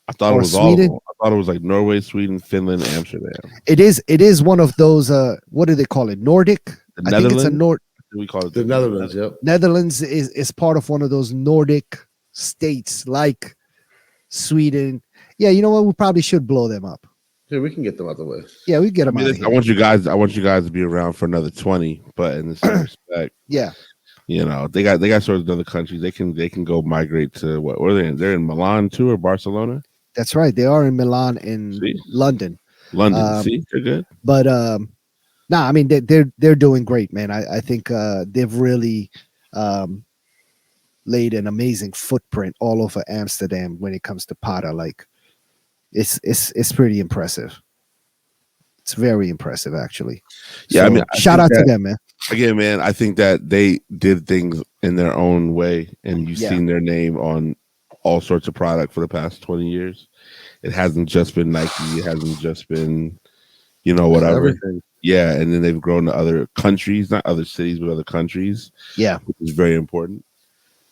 I thought it was Sweden. All of them. I thought it was like Norway, Sweden, Finland, Amsterdam. It is one of those what do they call it? Nordic? I think it's a we call it the Netherlands. Yep. Netherlands is part of one of those Nordic states like Sweden. Yeah, you know what? We probably should blow them up. Yeah, we can get them out the way. Yeah, we get them out of here. I want you guys to be around for another 20, but in the same respect. Yeah. They got sort of other countries. They can go migrate to what are they in? They're in Milan too or Barcelona? That's right. They are in Milan and London. See, they're good. But I mean they're doing great, man. I think they've really laid an amazing footprint all over Amsterdam when it comes to Pata. Like it's pretty impressive. It's very impressive, actually. Yeah, so, I mean, shout out to them, man. Again, man, I think that they did things in their own way, and you've seen their name on all sorts of product for the past 20 years. It hasn't just been Nike. It hasn't just been, whatever. Everything. Yeah, and then they've grown to other countries, not other cities, but other countries. Yeah, which is very important.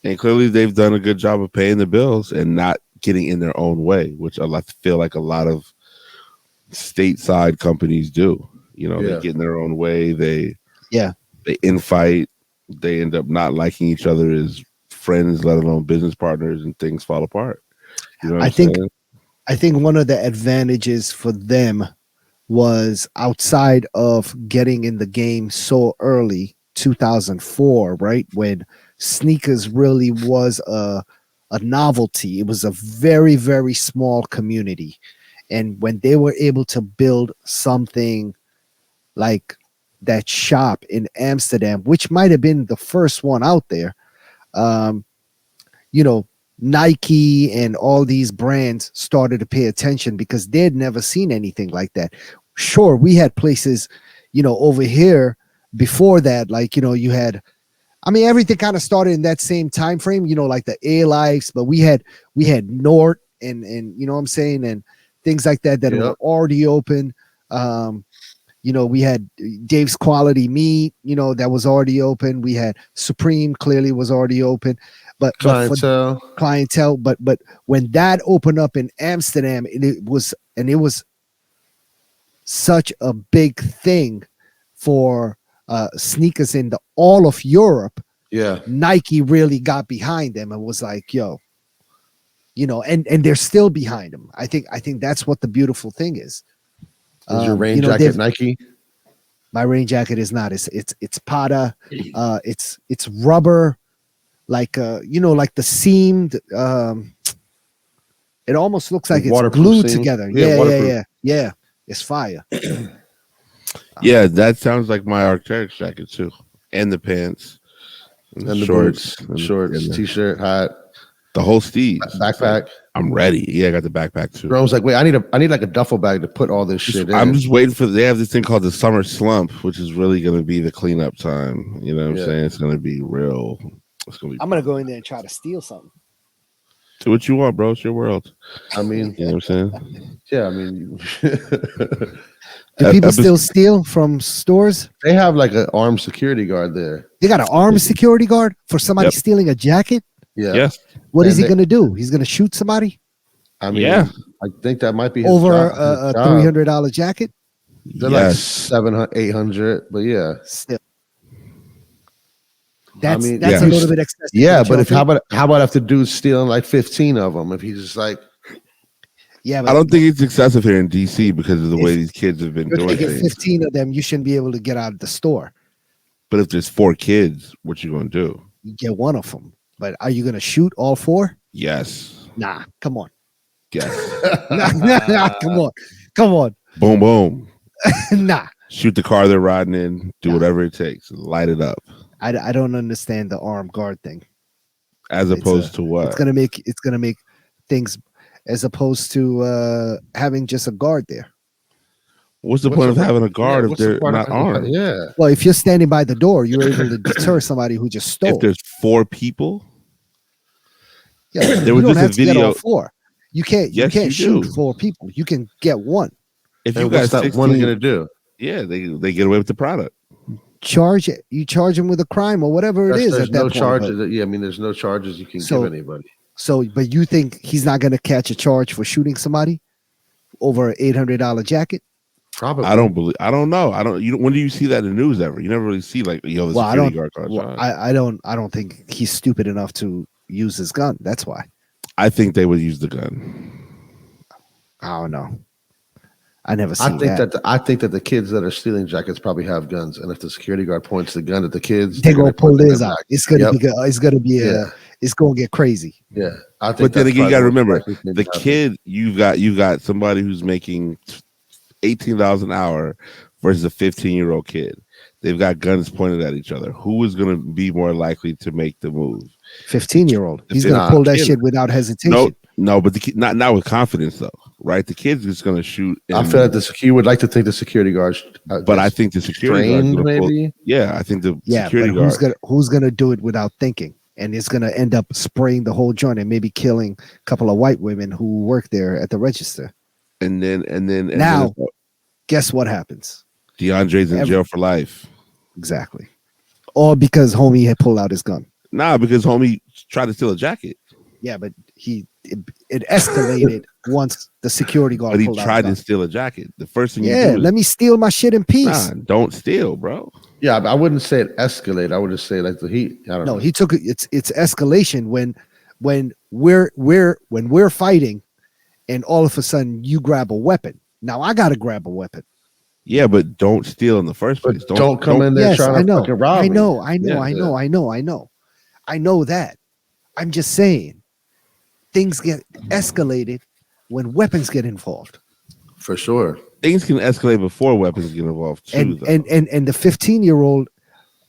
And clearly, they've done a good job of paying the bills and not getting in their own way, which I feel like a lot of stateside companies do. They get in their own way. They infight. They end up not liking each other as friends, let alone business partners, and things fall apart. I think one of the advantages for them was outside of getting in the game so early, 2004, right, when sneakers really was a novelty. It was a very, very small community. And when they were able to build something like that shop in Amsterdam, which might have been the first one out there, Nike and all these brands started to pay attention because they'd never seen anything like that. Sure, we had places, over here before that, like, you had, everything kind of started in that same time frame, like the A-Lives, but we had Nort and you know what I'm saying, and things like that were already open. We had Dave's Quality Meat, that was already open. We had Supreme, clearly was already open. But clientele. But when that opened up in Amsterdam, it was such a big thing for sneakers in all of Europe. Yeah, Nike really got behind them and was like, yo, and they're still behind them. I think that's what the beautiful thing is. Is your rain jacket Nike? My rain jacket is not. It's Pata. It's rubber, like like the seamed. It almost looks like it's glued together. Yeah. It's fire. Yeah, that sounds like my Arcteryx jacket too, and the pants, and the shorts, t-shirt, hat. The whole Steve backpack. I'm ready. Yeah, I got the backpack too. Jerome's like, wait, I need like a duffel bag to put all this shit in. I'm just waiting for. They have this thing called the summer slump, which is really going to be the cleanup time. You know what I'm saying? It's going to be real. It's going to be. I'm going to go in there and try to steal something. Do what you want, bro. It's your world. I mean, you know what I'm saying? Yeah, I mean. Do people still steal from stores? They have like an armed security guard there. They got an armed security guard for somebody stealing a jacket? Yeah. Yes. What is he going to do? He's going to shoot somebody? I mean, I think that might be his over job, a $300 jacket. They're like 700, 800, but yeah, still. That's a little bit excessive. Yeah, but how about if the dude's stealing like 15 of them? If he's just like, yeah, I don't think it's excessive here in DC because of the way these kids have been doing things. 15 of them, you shouldn't be able to get out of the store. But if there's 4 kids, what you gonna do? You get one of them. But are you gonna shoot all 4? Yes. Nah, come on. Yes. Come on. Boom, boom. Nah. Shoot the car they're riding in. Do whatever it takes. Light it up. I don't understand the armed guard thing. As opposed to what? It's gonna make things as opposed to having just a guard there. What's the point of having a guard if they're not armed? Yeah. Well, if you're standing by the door, you're able to deter somebody who just stole. If there's 4 people, yeah, there was just a video. All 4. You can't Yes, you shoot do. 4 people. You can get one. If And you got what's that 16, one going to do? yeah, they get away with the product. Charge it. You charge him with a crime or whatever it is There's at that no point. charges. But, Yeah, I mean, there's no charges you can So- give anybody. so, but you think he's not going to catch a charge for shooting somebody over an $800 jacket? Probably. I don't believe. I don't know. I don't. You. When do you see that in the news ever? You never really see like the Well, I security don't. guard caught Well, shot. I don't think he's stupid enough to use his gun. That's why. I think they would use the gun. I don't know. I never I seen think that. I think that the kids that are stealing jackets probably have guns, and if the security guard points the gun at the kids, They're gonna pull point the this gun out. back. It's gonna Yep. be. It's gonna be. Yeah. It's gonna get crazy. Yeah, I think. But then that's again, you got to probably remember what's likely to the happen. kid. You got somebody who's making $18 an hour versus a 15-year-old kid. They've got guns pointed at each other. Who is going to be more likely to make the move? 15-year-old. He's Nah, gonna pull that kid. shit without hesitation. No, but the kid, not with confidence though, right? The kid's just going to shoot. I feel like you would like to think the security guards, but I think the security guard, trained maybe. yeah, I think the Yeah, security but guard. who's gonna do it without thinking? And it's gonna end up spraying the whole joint and maybe killing a couple of white women who work there at the register. And then Now- Guess what happens? DeAndre's in jail for life. Exactly. All because homie had pulled out his gun. Nah, because homie tried to steal a jacket, Yeah, but it escalated once the security guard but he pulled out tried his to steal a jacket. The first thing you Yeah, do is, let me steal my shit in peace. nah, don't steal, bro. Yeah, I wouldn't say it escalate. I would just say like the heat. I don't No, know. he took it. It's escalation when we're fighting, and all of a sudden you grab a weapon. Now I gotta grab a weapon. Yeah, but don't steal in the first place. But don't come in there Yes, trying I to know. fucking rob I me. know. Yeah. I know that. I'm just saying, things get escalated when weapons get involved. For sure. Things can escalate before weapons get involved too. And though. and the 15-year-old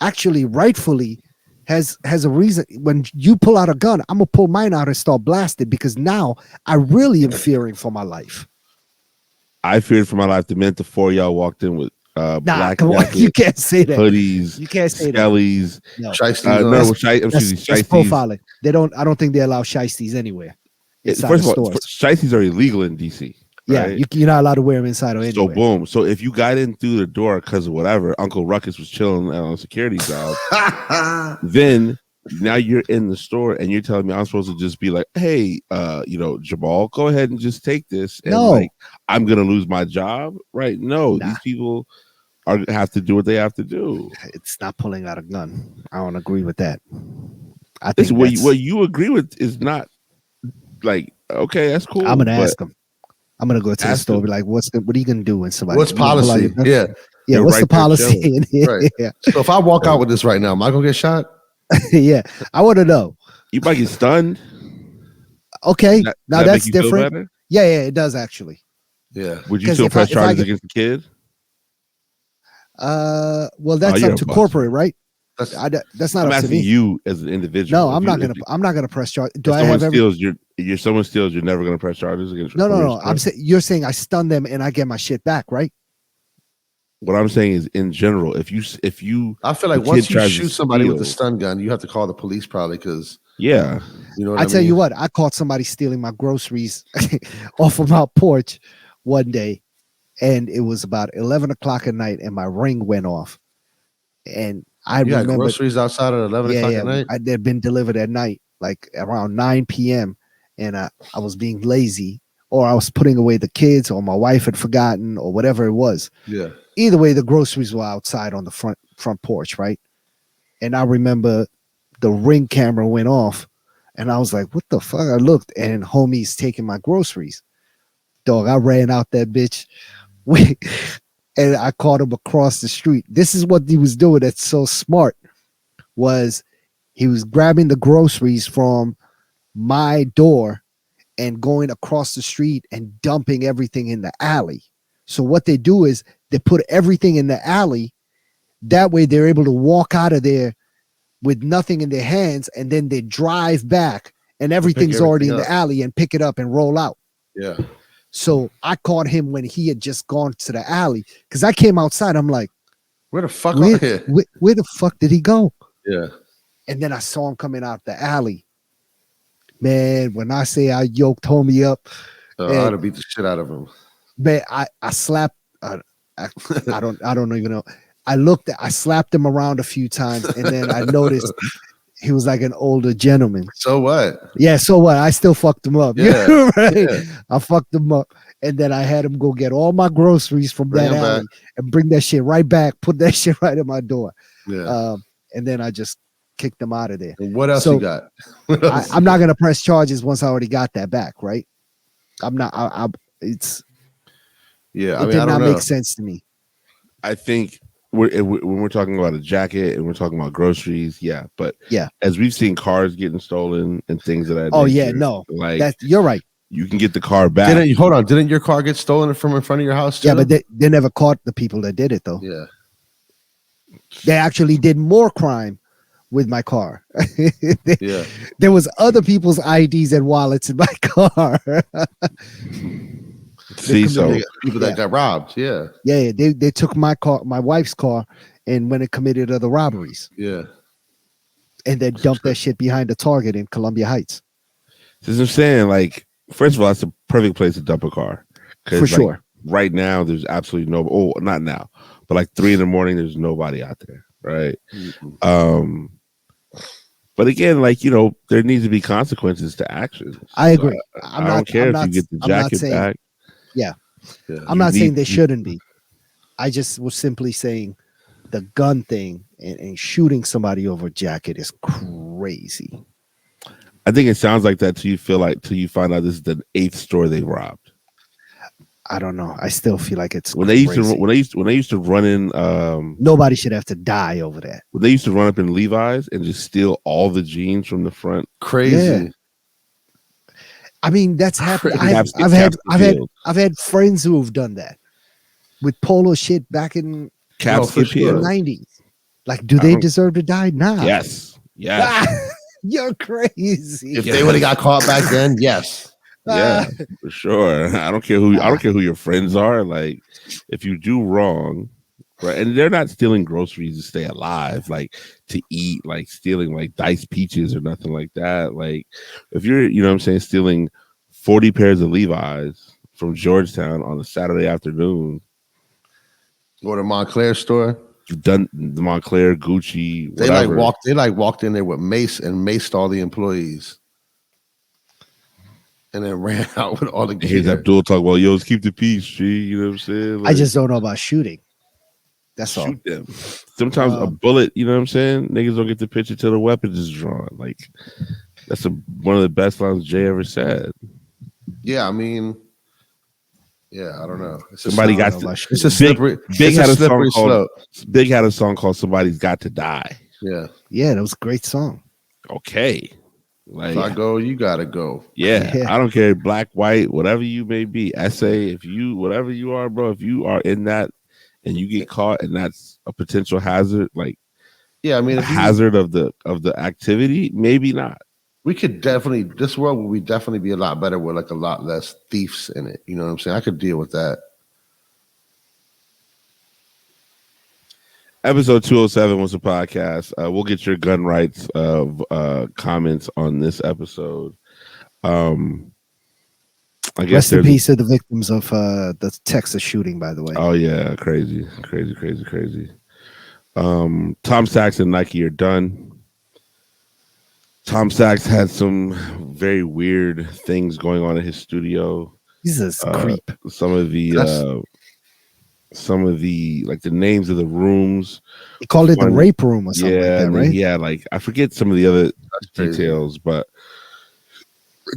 actually rightfully has a reason. When you pull out a gun, I'm gonna pull mine out and start blasting because now I really am fearing for my life. I feared for my life the minute the 4 of y'all walked in with Nah, black come on, jackets, you can't say that. hoodies, You can't say that. skellies. No, Shiesty No, guns. excuse me, that's shiesties. profiling. They don't. I don't think they allow shiesties anywhere. Inside First the of all, stores. shiesties are illegal in DC. Yeah, right? you're not allowed to wear them inside or So anywhere. boom. So if you got in through the door because of whatever, Uncle Ruckus was chilling on a security job, then now you're in the store and you're telling me I'm supposed to just be like, hey, Jamal, go ahead and just take this. And No. like I'm gonna lose my job, right? No, Nah. these people have to do what they have to do. It's not pulling out a gun. I don't agree with that. I think Listen, what that's- you agree with is not like okay, that's cool. I'm gonna but ask him. I'm gonna go to the Ask store. him. Be like, what are you gonna do when somebody? What's you pull out policy? your gun? Yeah. Yeah. They're What's the right there policy? chilling. Right. Yeah, So if I walk out with this right now, am I gonna get shot? yeah. I want to know. You might get stunned. Okay, That- now that that's make you feel different. better? Yeah, it does actually. Yeah. Would you 'Cause still if press I charges get- against the kid? Well, that's you're up a to bust. corporate, right? That's That's not I'm up to asking me. you as an individual. No, If I'm you- not if gonna. you- I'm not gonna press charge. Do If I someone have every? steals, someone steals, you're never gonna press charges against. No. for I'm saying you're saying I stun them and I get my shit back, right? What I'm saying is, in general, if you, I feel like The once kid you tries to shoot somebody with a steal. stun gun, you have to call the police probably because yeah, you know what I tell mean? you what, I caught somebody stealing my groceries off of my porch one day, and it was about 11 o'clock at night, and my ring went off, and I You had remember, groceries outside at 11 o'clock at night. they'd been delivered at night, like around 9 p.m., and I was being lazy, or I was putting away the kids, or my wife had forgotten, or whatever it was. Yeah. Either way, the groceries were outside on the front porch, right? And I remember the Ring camera went off, and I was like, "What the fuck?" I looked, and homie's taking my groceries. Dog, I ran out that bitch, and I caught him across the street. This is what he was doing. That's so smart. Was he was grabbing the groceries from my door and going across the street and dumping everything in the alley. So what they do is they put everything in the alley. That way they're able to walk out of there with nothing in their hands, and then they drive back and everything's already in everything the alley and pick it up and roll out. Yeah. So I caught him when he had just gone to the alley because I came outside. I'm like, Where the fuck where, are you? where the fuck did he go? Yeah. And then I saw him coming out the alley. Man, when I say I yoked homie up, I'd have beat the shit out of him. man, I slapped. I don't even know. I slapped him around a few times, and then I noticed he was like an older gentleman. So what? Yeah, so what? I still fucked him up. Yeah, Yeah, right. yeah. I fucked him up, and then I had him go get all my groceries from Bring that him alley back. and bring that shit right back. Put that shit right at my door. Yeah. And then I just kicked him out of there. And what else So, you got? What else I'm not gonna press charges once I already got that back, right? I'm not. It Yeah, I did mean, I not don't know. make sense to me. I think when we're talking about a jacket and we're talking about groceries, yeah. But Yeah. as we've seen cars getting stolen and things of that. Oh nature, yeah, no, like you're right. you can get the car back. Didn't your car get stolen from in front of your house too? Yeah, but they never caught the people that did it though. Yeah. They actually did more crime with my car. Yeah. There was other people's IDs and wallets in my car. See, so People that got robbed. Yeah. Yeah, they took my car, my wife's car, and went and committed other robberies, Yeah. and then dumped that shit behind the Target in Columbia Heights. this is what I'm saying. Like, first of all, that's a perfect place to dump a car. For sure. Right now, there's absolutely no. Oh, not now, but like 3 a.m, there's nobody out there, right? Mm-hmm. But again, like there needs to be consequences to actions. I agree. I don't care if you get the jacket back. Yeah. Yeah. I'm not saying they shouldn't be. I just was simply saying the gun thing and shooting somebody over a jacket is crazy. I think it sounds like that till you find out this is the 8th store they robbed. I don't know. I still feel like it's When crazy. they used to run in Nobody should have to die over that. when they used to run up in Levi's and just steal all the jeans from the front. Crazy. Yeah. I mean, that's happened. Caps- I've had friends who have done that with polo shit back in Caps for get sure. peeled. the 90s. Like, do they deserve to die? Nah. Yes. You're crazy. If they would have got caught back then, yes. Yeah, for sure. I don't care who your friends are. Like, if you do wrong, right? And they're not stealing groceries to stay alive, like to eat, like stealing like diced peaches or nothing like that. Like, if you're, stealing 40 pairs of Levi's from Georgetown on a Saturday afternoon, Or the Montclair store. you've done the Montclair, Gucci, They whatever. walked in there with mace and maced all the employees. And then ran out with all the Here's gear. Abdul talk about, let's keep the peace, G. You know what I'm saying? I just don't know about shooting. That's all. shoot them. Sometimes a bullet, you know what I'm saying? Niggas don't get the picture till the weapon is drawn. Like, that's one of the best lines Jay ever said. Yeah, I mean, I don't know. It's Somebody got to, to. it's a slippery. Big it's had a a song slippery called. slope. Big had a song called "Somebody's Got to Die." Yeah. Yeah, that was a great song. Okay, like If I go, you gotta go. yeah, I don't care, black, white, whatever you may be. Essay, if you, whatever you are, bro, if you are in that and you get caught and that's a potential hazard, like Yeah, I mean, a if hazard of the activity, maybe not. we could definitely, this world would definitely be a lot better with like a lot less thieves in it. You know what I'm saying? I could deal with that. Episode 207 was a podcast. We'll get your gun rights comments on this episode. I guess Rest in peace to the victims of the Texas shooting, by the way. Oh yeah, crazy. Tom Sachs and Nike are done. Tom Sachs had some very weird things going on in his studio. He's a creep. Some of the like the names of the rooms. He called it the rape room or something like that, right? Yeah, like I forget some of the other details, but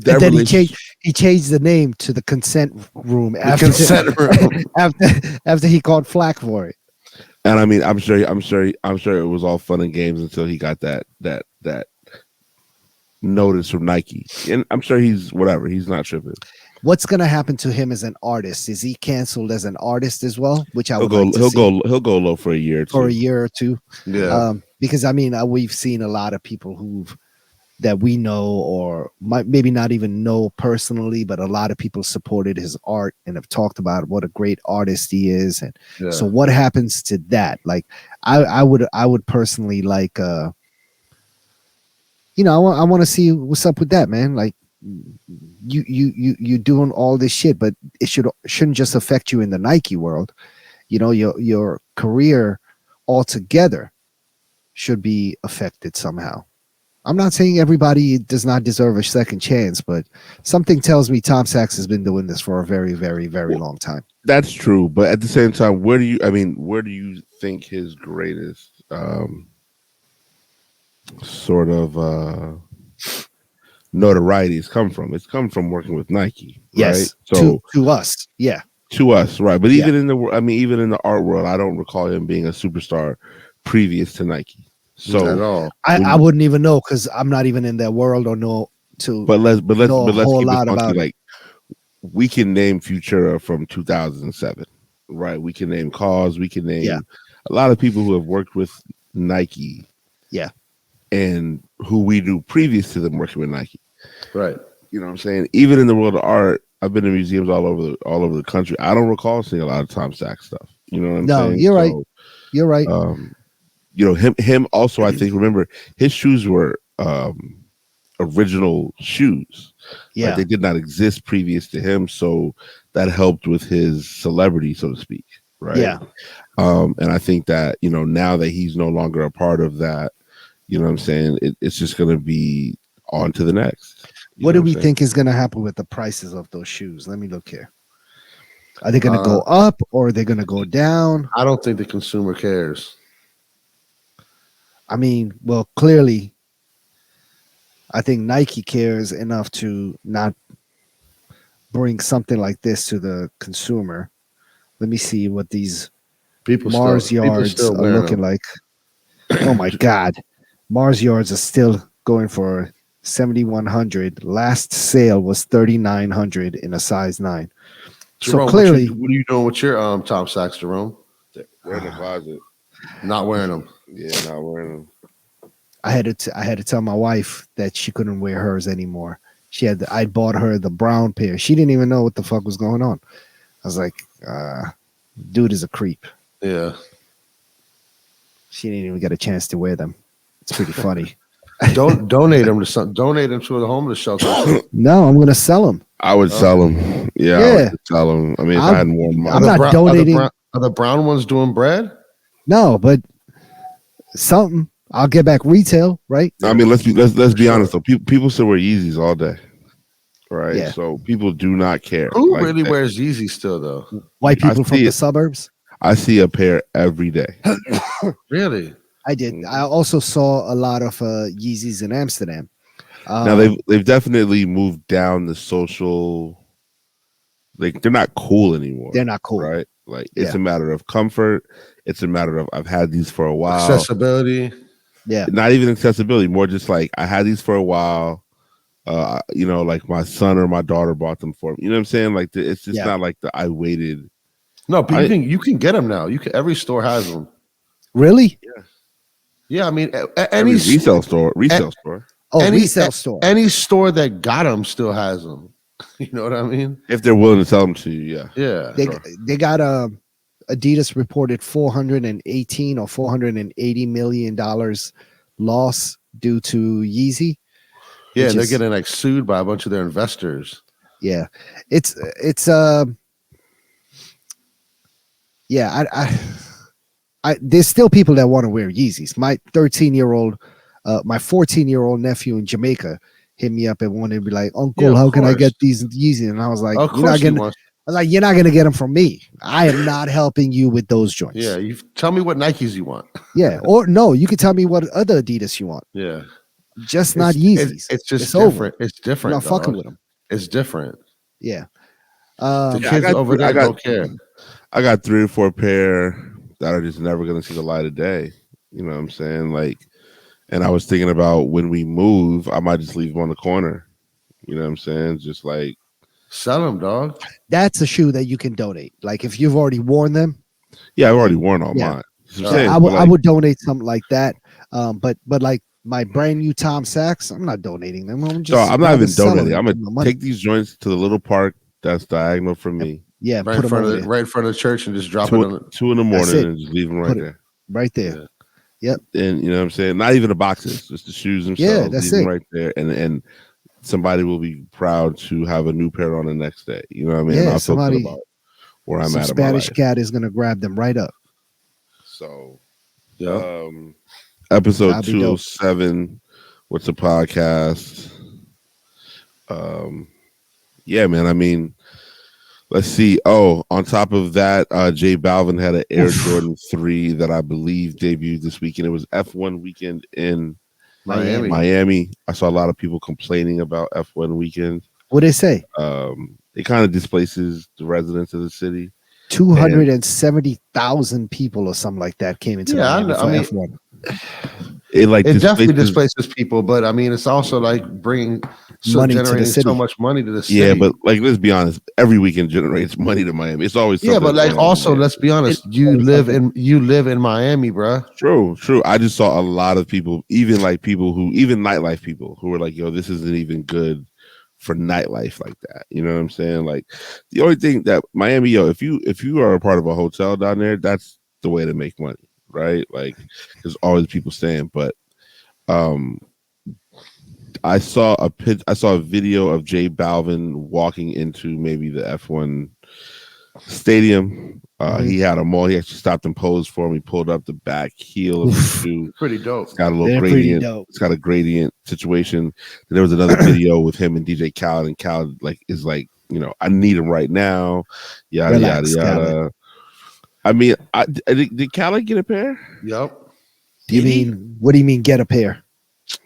and then he changed the name to the consent room after he caught flack for it. And I mean, I'm sure it was all fun and games until he got that notice from Nike, and I'm sure he's not tripping. What's gonna happen to him as an artist? Is he canceled as an artist as well? Which I would he'll go low for a year or two. Yeah, because I mean we've seen a lot of people that we know or might maybe not even know personally, but a lot of people supported his art and have talked about what a great artist he is. And so what happens to that? Like I would personally like I want to see what's up with that, man. Like, you doing all this shit, but it shouldn't just affect you in the Nike world. Your career altogether should be affected somehow. I'm not saying everybody does not deserve a second chance, but something tells me Tom Sachs has been doing this for a very, very, very long time. That's true, but at the same time, where do you think his greatest sort of notoriety has come from? It's come from working with Nike, Yes, right? So to us, yeah. To us, right? But even in the art world, I don't recall him being a superstar previous to Nike. So Not at all. I wouldn't even know because I'm not even in that world or know to. But let's know keep a whole it lot funky. about it. Like, we can name Futura from 2007, right? We can name Cause. We can name a lot of people who have worked with Nike. Yeah. And who we knew previous to them working with Nike. Right. You know what I'm saying? Even in the world of art, I've been in museums all over the country. I don't recall seeing a lot of Tom Sachs stuff. You know what I'm saying? No, you're right. You're right. Him also, I think, remember, his shoes were original shoes. Yeah. Like, they did not exist previous to him, so that helped with his celebrity, so to speak. Right. Yeah. And I think that, now that he's no longer a part of that, you know what I'm saying? It's just going to be on to the next. What do we think is going to happen with the prices of those shoes? Let me look here. Are they going to go up or are they going to go down? I don't think the consumer cares. I mean, well, clearly, I think Nike cares enough to not bring something like this to the consumer. Let me see what these Mars yards are looking like. Oh my God. Mars yards are still going for 7,100. Last sale was 3,900 in a size 9. Jerome, so clearly, what are you doing with your Tom Sachs, Jerome? We're in the closet. Not wearing them. Yeah, not wearing them. I had to tell my wife that she couldn't wear hers anymore. I bought her the brown pair. She didn't even know what the fuck was going on. I was like, dude is a creep. Yeah. She didn't even get a chance to wear them. It's pretty funny. Donate them to the homeless shelter. No, I'm gonna sell them. I would sell them. Yeah, I would sell them. I mean, if I hadn't worn them, I'm not donating. Are the brown ones doing bread? No, but something. I'll get back retail, right? I mean, let's be honest though. People still wear Yeezys all day, right? Yeah. So people do not care. Who really wears Yeezys still though? White people from the suburbs. I see a pair every day. Really? I did. I also saw a lot of Yeezys in Amsterdam. Now they've definitely moved down the social. Like, they're not cool anymore. They're not cool, right? Like, it's a matter of comfort. It's a matter of I've had these for a while. Accessibility. Yeah. Not even accessibility. More just like I had these for a while. Like my son or my daughter bought them for me. You know what I'm saying? Like, it's just not like I waited. No, but you can get them now. Every store has them. Really? Yeah. Yeah, I mean, any resale store. Oh, resale store. Any store that got them still has them. You know what I mean? If they're willing to sell them to you, yeah. Yeah. They got Adidas reported $418 or $480 million loss due to Yeezy. Yeah, they're getting like sued by a bunch of their investors. Yeah, it's there's still people that want to wear Yeezys. My 13-year-old, my 14-year-old nephew in Jamaica hit me up and wanted to be like, Uncle, how can I get these Yeezys? And I was like, you're not gonna get them from me. I am not helping you with those joints. Yeah, you tell me what Nikes you want. Yeah, or no, you can tell me what other Adidas you want. Yeah, just not Yeezys. It's just different. Over. It's different. I'm not fucking with them. It's different. Yeah. The kids over there don't care. I got 3 or 4 pair that are just never gonna see the light of day. You know what I'm saying? Like, and I was thinking about when we move, I might just leave them on the corner. You know what I'm saying? Just like sell them, dog. That's a shoe that you can donate. Like if you've already worn them. Yeah, I've already worn all mine. I would donate something like that. But like my brand new Tom Sachs, I'm not donating them. I'm not even donating. I'm gonna take these joints to the little park that's diagonal from me. Yeah, right in front of the church and just drop it on 2 in the morning and just leave them right there. Right there. Yep. And you know what I'm saying? Not even the boxes, just the shoes themselves. Yeah, that's leave them it. right there. And somebody will be proud to have a new pair on the next day. You know what I mean? Yeah, And I'll feel good somebody, about where I'm some at in my Spanish life. cat is gonna grab them right up. So, Yeah. episode That'd be dope. 207. What's a podcast? Yeah, man. I mean, let's see. Oh, on top of that, J Balvin had an Air Jordan 3 that I believe debuted this weekend. It was F1 weekend in Miami. I saw a lot of people complaining about F1 weekend. What they say? It kind of displaces the residents of the city. 270,000 people or something like that came into Miami for F1. It definitely displaces people, but I mean, it's also like bringing generating so much money to the city. Yeah, but like, let's be honest, every weekend generates money to Miami. It's always but like, also, let's be honest, you live in Miami, bro. True. I just saw a lot of people, even nightlife people who were like, "Yo, this isn't even good for nightlife like that." You know what I'm saying? Like, the only thing that Miami, if you are a part of a hotel down there, that's the way to make money, right? Like, there's always people staying. But I saw a video of J Balvin walking into maybe the F1 stadium. He had a mall. He actually stopped and posed for him. He pulled up the back heel of his shoe. Pretty dope. It's got a little gradient. It's got a gradient situation. There was another video with him and DJ Khaled, and Khaled is like, I need him right now. Yada yada yada. Khaled. I mean, did Khaled get a pair? Yep. What do you mean get a pair?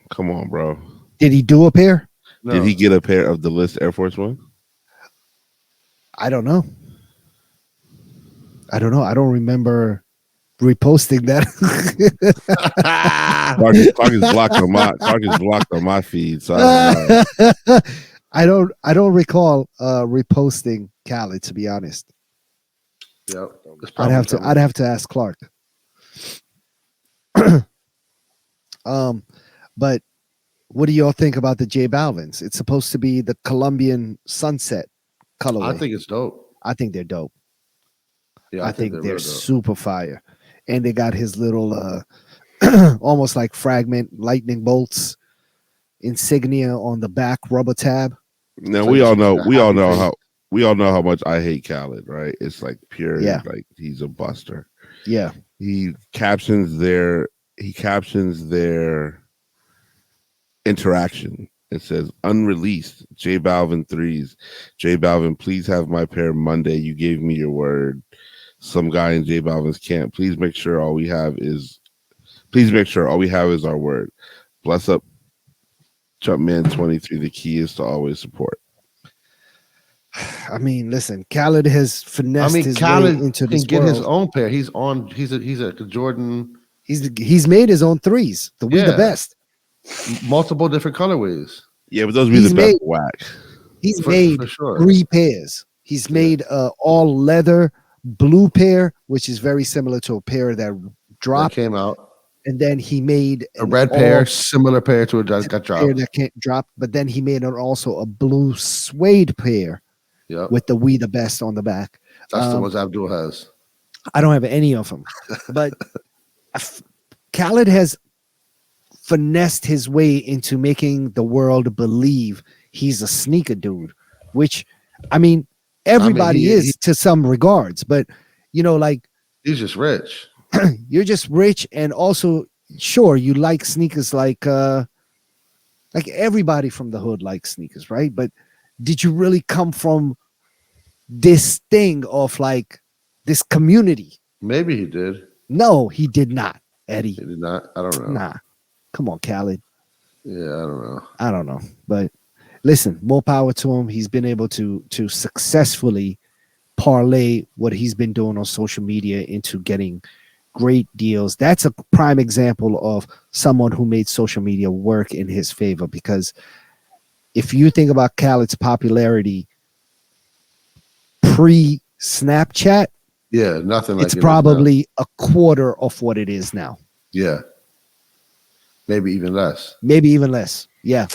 Come on, bro. Did he do a pair? No. Did he get a pair of the List Air Force One? I don't know. I don't remember reposting that. Clark is blocked on my feed. So I don't recall reposting Khaled, to be honest. Yep. I'd have to ask Clark. But what do y'all think about the J Balvins? It's supposed to be the Colombian sunset colorway. I think it's dope. I think they're dope. Yeah, I think they're super fire. And they got his little almost like fragment lightning bolts insignia on the back rubber tab. Now we all know how much I hate Khaled, right? It's like pure, like he's a buster. Yeah. He captions their interaction. It says unreleased J Balvin 3s. J Balvin, please have my pair Monday. You gave me your word. Some guy in J Balvin's camp. Please make sure all we have is our word. Bless up Jumpman 23. The key is to always support. I mean, listen, Khaled has finessed his way into this can get world. his own pair. He's a Jordan. He's made his own 3s. We the best. Multiple different colorways. Yeah, but those would be the best whack. He's made 3 pairs. He's made all leather blue pair, which is very similar to a pair that dropped. That came out. And then he made a red pair, similar pair to a that got dropped. Pair that can't drop, but then he made also a blue suede pair with the "We the Best" on the back. That's the ones Abdul has. I don't have any of them, but Khaled has finessed his way into making the world believe he's a sneaker dude, which, I mean, everybody is to some regards, but like he's just rich. You're just rich, and also, sure, you like sneakers like everybody from the hood likes sneakers, right? But did you really come from this thing of like this community? Maybe he did. No, he did not, Eddie. He did not. I don't know. Nah, come on, Khaled. Yeah, I don't know, but listen, more power to him. He's been able to successfully parlay what he's been doing on social media into getting great deals. That's a prime example of someone who made social media work in his favor, because if you think about Khaled's popularity pre-Snapchat, nothing like it's probably a quarter of what it is now. Yeah. Maybe even less. Yeah.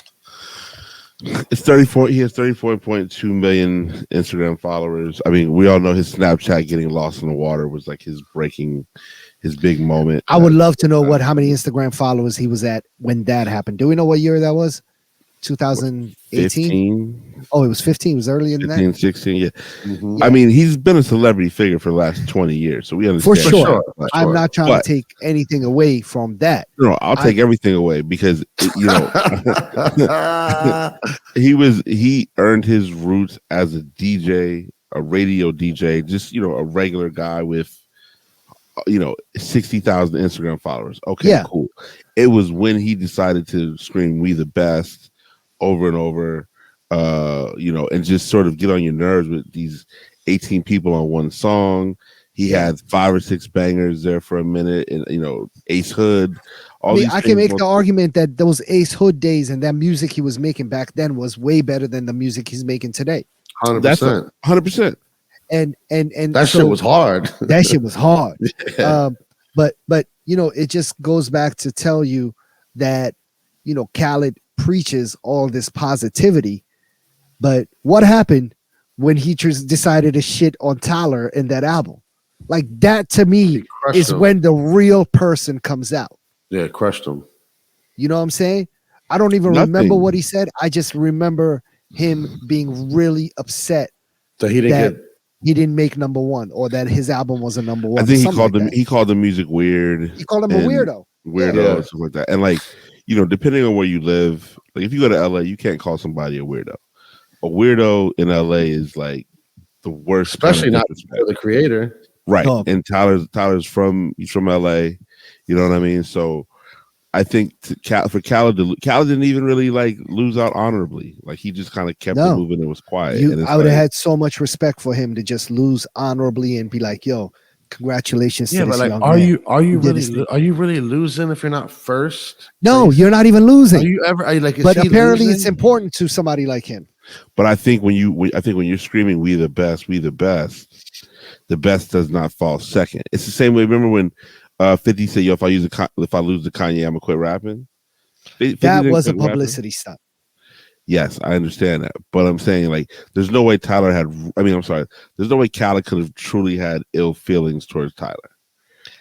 It's 34. He has 34.2 million Instagram followers. I mean, we all know his Snapchat getting lost in the water was like his breaking his big moment. I would love to know how many Instagram followers he was at when that happened. Do we know what year that was? 2018. 15. Oh, it was 15. It was earlier than 15, that. 16. Yeah. I mean, he's been a celebrity figure for the last 20 years, so we understand. For sure. But, I'm not trying to take anything away from that. No, I'll take everything away because he earned his roots as a DJ, a radio DJ, just a regular guy with 60,000 Instagram followers. Okay, cool. It was when he decided to scream "We the Best" over and over, and just sort of get on your nerves with these 18 people on one song. He had 5 or 6 bangers there for a minute, and Ace Hood. I can make the argument that those Ace Hood days and that music he was making back then was way better than the music he's making today. 100%. 100%. And that shit was hard. That shit was hard. But it just goes back to tell you that Khaled preaches all this positivity, but what happened when he decided to shit on Tyler in that album? Like that to me is when the real person comes out. Yeah, crushed him. You know what I'm saying? I don't even remember what he said. I just remember him being really upset that he didn't make number one, or that his album was a number one. I think he called the music weird. He called him a weirdo. And stuff like that. And depending on where you live, like if you go to LA, you can't call somebody a weirdo. A weirdo in LA is like the worst, especially not for the creator. Right. No. And Tyler's from LA. You know what I mean? So I think for Khaled didn't even really like lose out honorably. Like he just kind of kept it moving and was quiet. I would have had so much respect for him to just lose honorably and be like, "Yo, congratulations!" Yeah, to this but young man. Are you really losing if you're not first? No, you're not even losing. Are you ever? But apparently, it's important to somebody like him. But I think when you're screaming "We the best, we the best," the best does not fall second. It's the same way. Remember when 50 said, "Yo, if I lose the Kanye, I'm gonna quit rapping." That was a publicity stunt. Yes, I understand that, but I'm saying like, there's no way there's no way Khaled could have truly had ill feelings towards Tyler.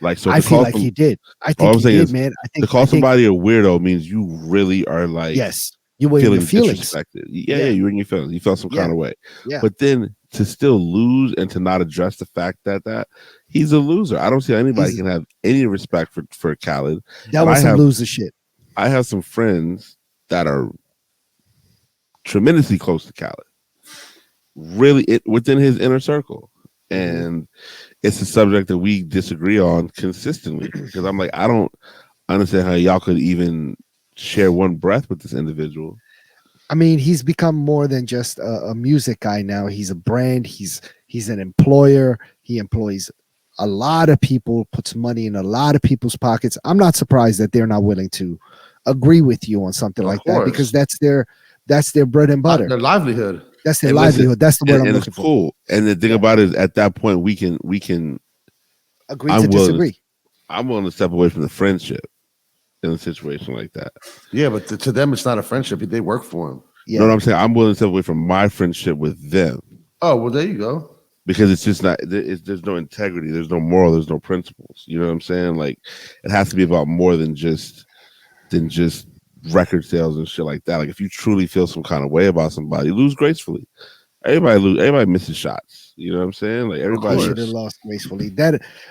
Like, so I feel like he did. I think he did, man. I think to call somebody a weirdo means you really are like, yes, you were in your feelings. Disrespected. Yeah, you were in your feelings. You felt some kind of way. Yeah. But then to still lose and to not address the fact that he's a loser. I don't see how anybody can have any respect for Khaled. That was some loser shit. I have some friends that are tremendously close to Khaled, really within his inner circle, and it's a subject that we disagree on consistently, because I'm like, I don't understand how y'all could even share one breath with this individual. I mean, he's become more than just a music guy now. He's a brand. He's an employer. He employs a lot of people, puts money in a lot of people's pockets. I'm not surprised that they're not willing to agree with you on something like that, because that's their bread and butter. Their livelihood. That's their livelihood. That's the word I'm looking for. Cool. And the thing about it is, at that point, we can agree to disagree. I'm willing to step away from the friendship in a situation like that. Yeah, but to them, it's not a friendship. They work for him. Yeah. You know what I'm saying? I'm willing to step away from my friendship with them. Oh, well, there you go. Because it's just not, there's no integrity, there's no moral, there's no principles. You know what I'm saying? Like, it has to be about more than just record sales and shit like that. Like, if you truly feel some kind of way about somebody, lose gracefully. Everybody misses shots. You know what I'm saying? Like, everybody should have lost gracefully.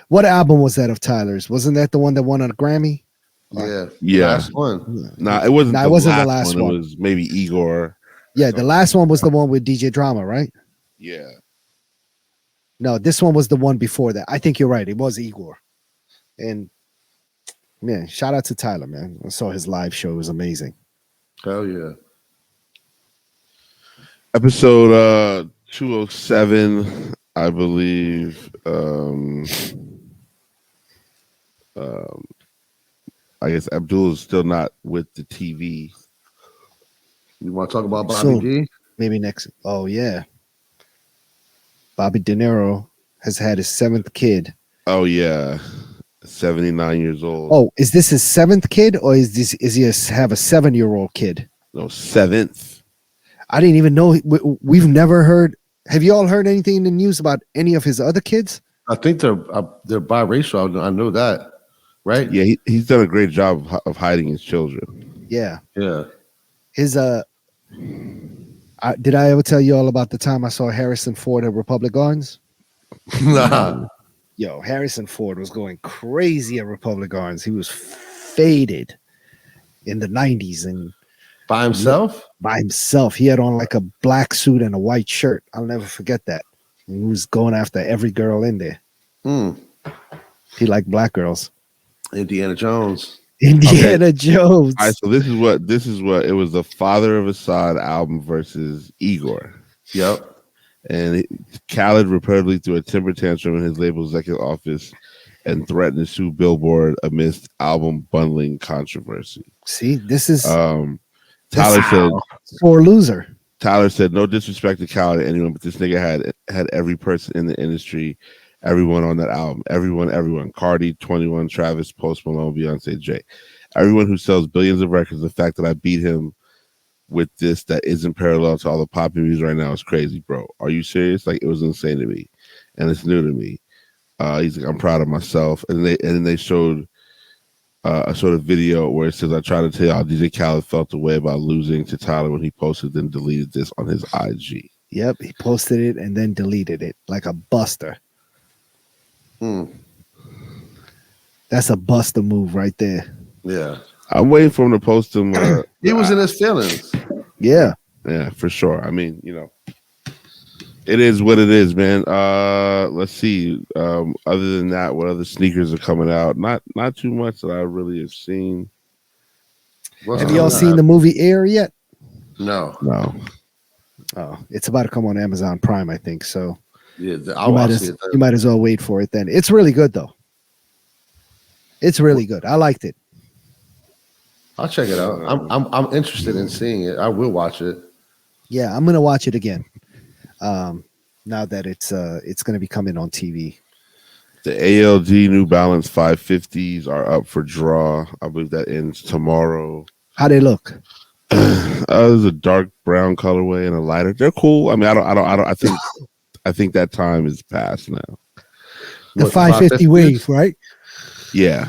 What album was that of Tyler's? Wasn't that the one that won a Grammy? Yeah. Last one. Nah, it wasn't. It wasn't the last one. It was maybe Igor. Yeah, the last one was the one with DJ Drama, right? Yeah. No, this one was the one before that. I think you're right. It was Igor. And man, shout out to Tyler, man. I saw his live show. It was amazing. Hell yeah. Episode 207, I believe. I guess Abdul is still not with the TV. You want to talk about Bobby D? Maybe next. Oh, yeah. Bobby De Niro has had his 7th kid. Oh, yeah. 79 years old. Oh, is this his 7th kid, or is he have a 7-year-old kid? No, 7th. I didn't even know. We've never heard. Have you all heard anything in the news about any of his other kids? I think they're biracial. I know that. right? Yeah, he's done a great job of hiding his children. Yeah. Yeah. His did I ever tell you all about the time I saw Harrison Ford at Republic Gardens? Nah. Yo, Harrison Ford was going crazy at Republic Gardens. He was faded in the 90s and By himself? by himself. He had on like a black suit and a white shirt. I'll never forget that. He was going after every girl in there. He liked black girls. Indiana Jones. Indiana Jones. All right, so this is what it was. The Father of Assad album versus Igor. Yep. And Khaled reportedly threw a temper tantrum in his label executive office and threatened to sue Billboard amidst album bundling controversy. See, this is Tyler said for a loser. Tyler said, no disrespect to Khaled or anyone, but this nigga had every person in the industry, everyone on that album, everyone. Cardi, 21, Travis, Post Malone, Beyonce, Jay. Everyone who sells billions of records. The fact that I beat him with this that isn't parallel to all the pop music right now is crazy, bro. Are you serious? Like, it was insane to me, and it's new to me. He's like, I'm proud of myself, and then they showed a sort of video where it says, I tried to tell y'all DJ Khaled felt the way about losing to Tyler when he posted, then deleted this on his IG. Yep, he posted it and then deleted it like a buster. That's a buster move right there. Yeah. I'm waiting for him to post him. He was in his feelings. Yeah. Yeah, for sure. I mean, it is what it is, man. Let's see. Other than that, what other sneakers are coming out? Not too much that I really have seen. Have y'all seen the movie Air yet? No. Oh, it's about to come on Amazon Prime, I think. So yeah, you might as well wait for it then. It's really good though. It's really good. I liked it. I'll check it out. I'm interested in seeing it. I will watch it. Yeah, I'm gonna watch it again. Now that it's gonna be coming on TV. The ALG New Balance 550s are up for draw. I believe that ends tomorrow. How they look? There's a dark brown colorway and a lighter. They're cool. I mean, I think that time is past now. The 550 wave, right? Yeah.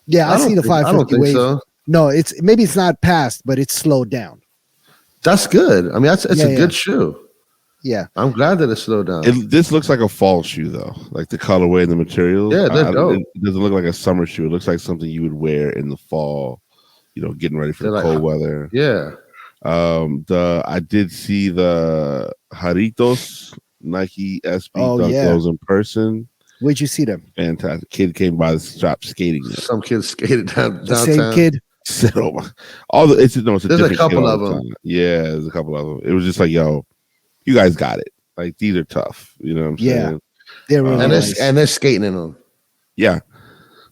Yeah, I see the 550 I don't think wave. so. No, maybe it's not past, but it's slowed down. That's good. I mean, it's a good shoe. Yeah. I'm glad that it slowed down. This looks like a fall shoe though, like the colorway and the material. Yeah, they're dope. It doesn't look like a summer shoe. It looks like something you would wear in the fall, getting ready for the cold weather. Yeah. I did see the Jarritos Nike SB Dunk Lows in person. Where'd you see them? Fantastic. Kid came by the shop skating there. Some kid skated downtown. The same kid? Said, oh my. It's a there's a couple of them. Yeah, there's a couple of them. It was just like, yo, you guys got it. Like, these are tough. You know what I'm saying? They're really nice. And they're skating in them. Yeah.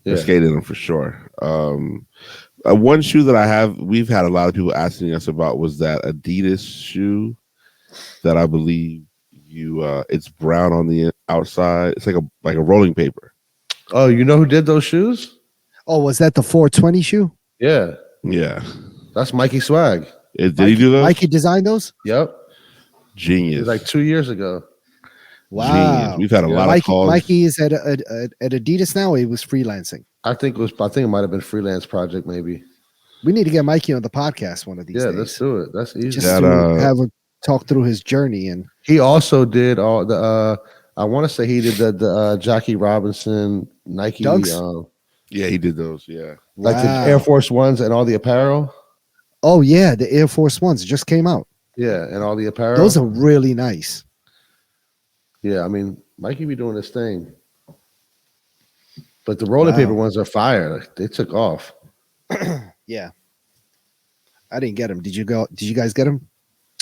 They're skating in them for sure. One shoe that we've had a lot of people asking us about was that Adidas shoe that I believe it's brown on the outside. It's like a rolling paper. Oh, you know who did those shoes? Oh, was that the 420 shoe? Yeah. Yeah. That's Mikey Swag. Did he do those? Mikey designed those? Yep. Genius. Like 2 years ago. Wow. Genius. We've had a lot of calls. Mikey is at Adidas now, or he was freelancing? I think it might have been freelance project maybe. We need to get Mikey on the podcast one of these days. Yeah, let's do it. That's easy. Just to have a talk through his journey. And he also did all the I want to say he did the Jackie Robinson Nike Dunks? Yeah, he did those. Yeah. Like the Air Force Ones and all the apparel. Oh yeah, the Air Force Ones just came out. Yeah, and all the apparel. Those are really nice. Yeah, I mean, Mikey be doing this thing. But the rolling paper ones are fire. Like, they took off. Yeah. I didn't get them. Did you guys get them?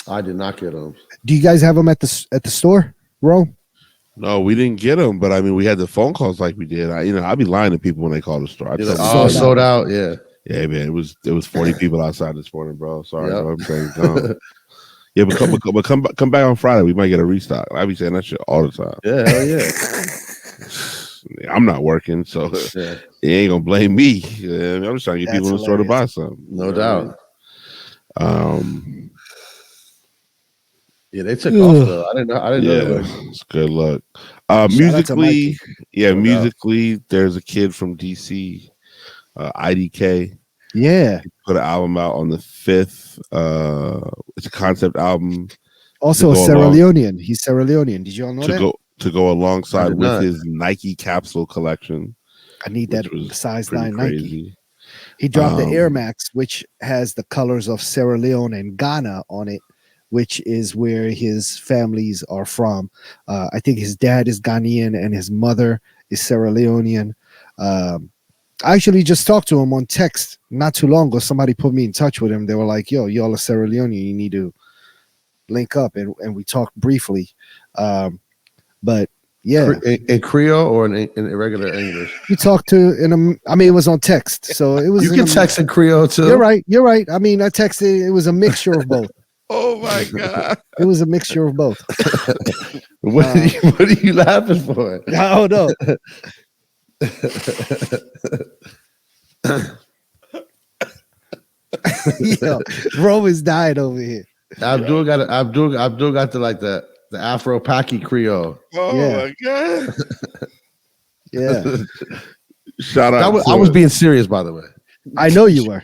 I did not get them. Do you guys have them at the store, Rome? No, we didn't get them, but I mean, we had the phone calls like we did. I'd be lying to people when they call the store. Sold out. Yeah. Yeah, man. It was 40 people outside this morning, bro. Sorry, bro. I'm saying, yeah, but come back on Friday. We might get a restock. I be saying that shit all the time. Yeah, hell yeah. I'm not working, so you ain't gonna blame me. Yeah, I'm just trying to get people in the store to buy something. No doubt. Yeah, they took off though. I didn't know. It's good luck. Musically, there's a kid from DC IDK. Yeah. He put an album out on the 5th. It's a concept album. Also a Sierra Leonean. He's Sierra Leonean. Did you all know that? To go alongside with his Nike capsule collection. I need that size 9 crazy. Nike. He dropped the Air Max, which has the colors of Sierra Leone and Ghana on it, which is where his families are from. I think his dad is Ghanaian and his mother is Sierra Leonean. I actually just talked to him on text not too long ago. Somebody put me in touch with him. They were like, yo, y'all are Sierra Leonean. You need to link up. And we talked briefly. But yeah. In Creole or in regular English? You talked to it was on text. So it was. You can text in Creole too. You're right. I mean, I texted, it was a mixture of both. Oh my God. It was a mixture of both. What are you laughing for? I don't know. Yo, Rome is dying over here. Abdul got the Afro Paki Creole. Oh my God. Yeah. Shout out. I was being serious, by the way. I know you were.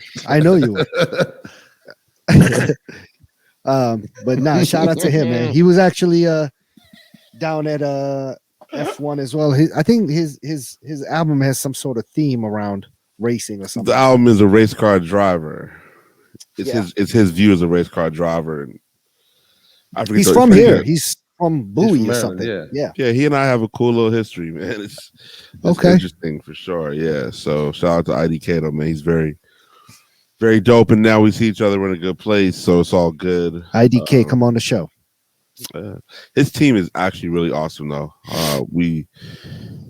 But nah, shout out to him, man. He was actually down at F1 as well. I think his album has some sort of theme around racing or something. The album is a race car driver. It's his view as a race car driver. And he's from here. He's from Bowie or something. Yeah. He and I have a cool little history, man. It's interesting for sure. Yeah. So shout out to IDK though, man. He's very, very dope. And now we see each other in a good place, so it's all good. IDK, come on the show. His team is actually really awesome though. We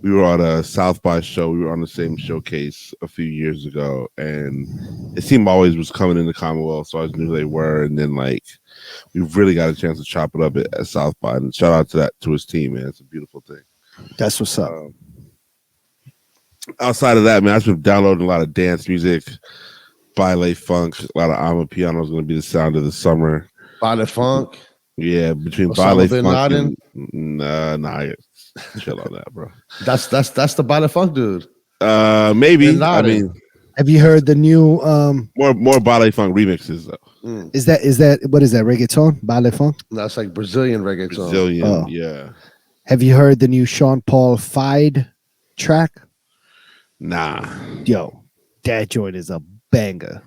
were on a South by show. We were on the same showcase a few years ago, and his team always was coming in the Commonwealth, so I always knew who they were. And then we really got a chance to chop it up at South by. And shout out to his team, man. It's a beautiful thing. That's what's up. Outside of that, man, I've been downloading a lot of dance music, ballet funk. A lot of Amapiano is going to be the sound of the summer. Ballet funk. Yeah, between Osama ballet bin funk Laden? nah, chill on that, bro. That's the ballet funk dude. Maybe. I mean, have you heard the new more ballet funk remixes though? Is that what is that, reggaeton? Ballet funk? That's like Brazilian reggaeton. Brazilian, yeah. Have you heard the new Sean Paul Fide track? Nah. Yo, that joint is a banger.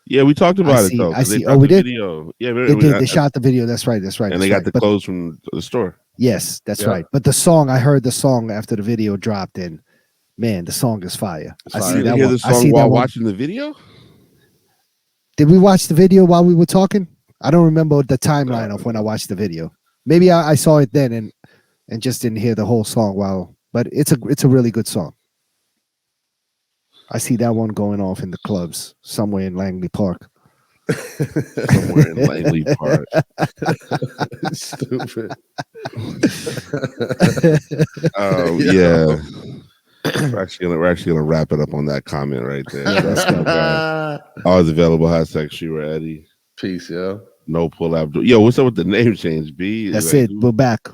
Yeah, we talked about it though. I see. Oh, we did. Video. Yeah, they shot the video. That's right. And they got the clothes from the store. Yes, that's right. But the song, I heard the song after the video dropped, and man, the song is fire. I see that one. The song while watching the video. Did we watch the video while we were talking? I don't remember the timeline of when I watched the video. Maybe I saw it then and just didn't hear the whole song. But it's a really good song. I see that one going off in the clubs somewhere in Langley Park. Somewhere in Langley Park. Stupid. Yeah. We're actually gonna wrap it up on that comment right there. Always available. #Shira Eddie. Peace, yo. No pull Abdul. Yo, what's up with the name change, B? That's it. We're back,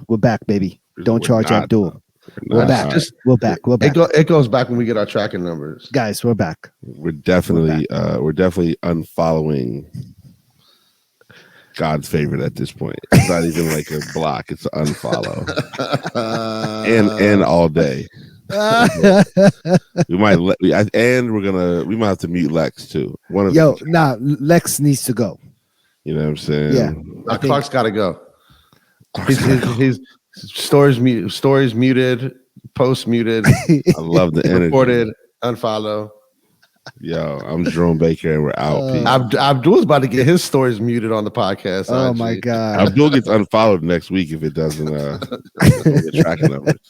baby. Don't charge Abdul. We're back. We're back. It goes back when we get our tracking numbers. Guys, we're back. We're definitely unfollowing God's favorite at this point. It's not even like a block, it's an unfollow. and all day. we might have to mute Lex too. Lex needs to go. You know what I'm saying? Yeah. Clark's gotta go. His stories muted, post muted. I love the energy. Reported, unfollow. Yo, I'm Jerome Baker and we're out. Abdul's about to get his stories muted on the podcast. Oh my God. Abdul gets unfollowed next week if it doesn't get tracking numbers.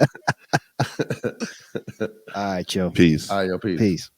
All right, Joe. Peace. All right, yo, peace. Peace.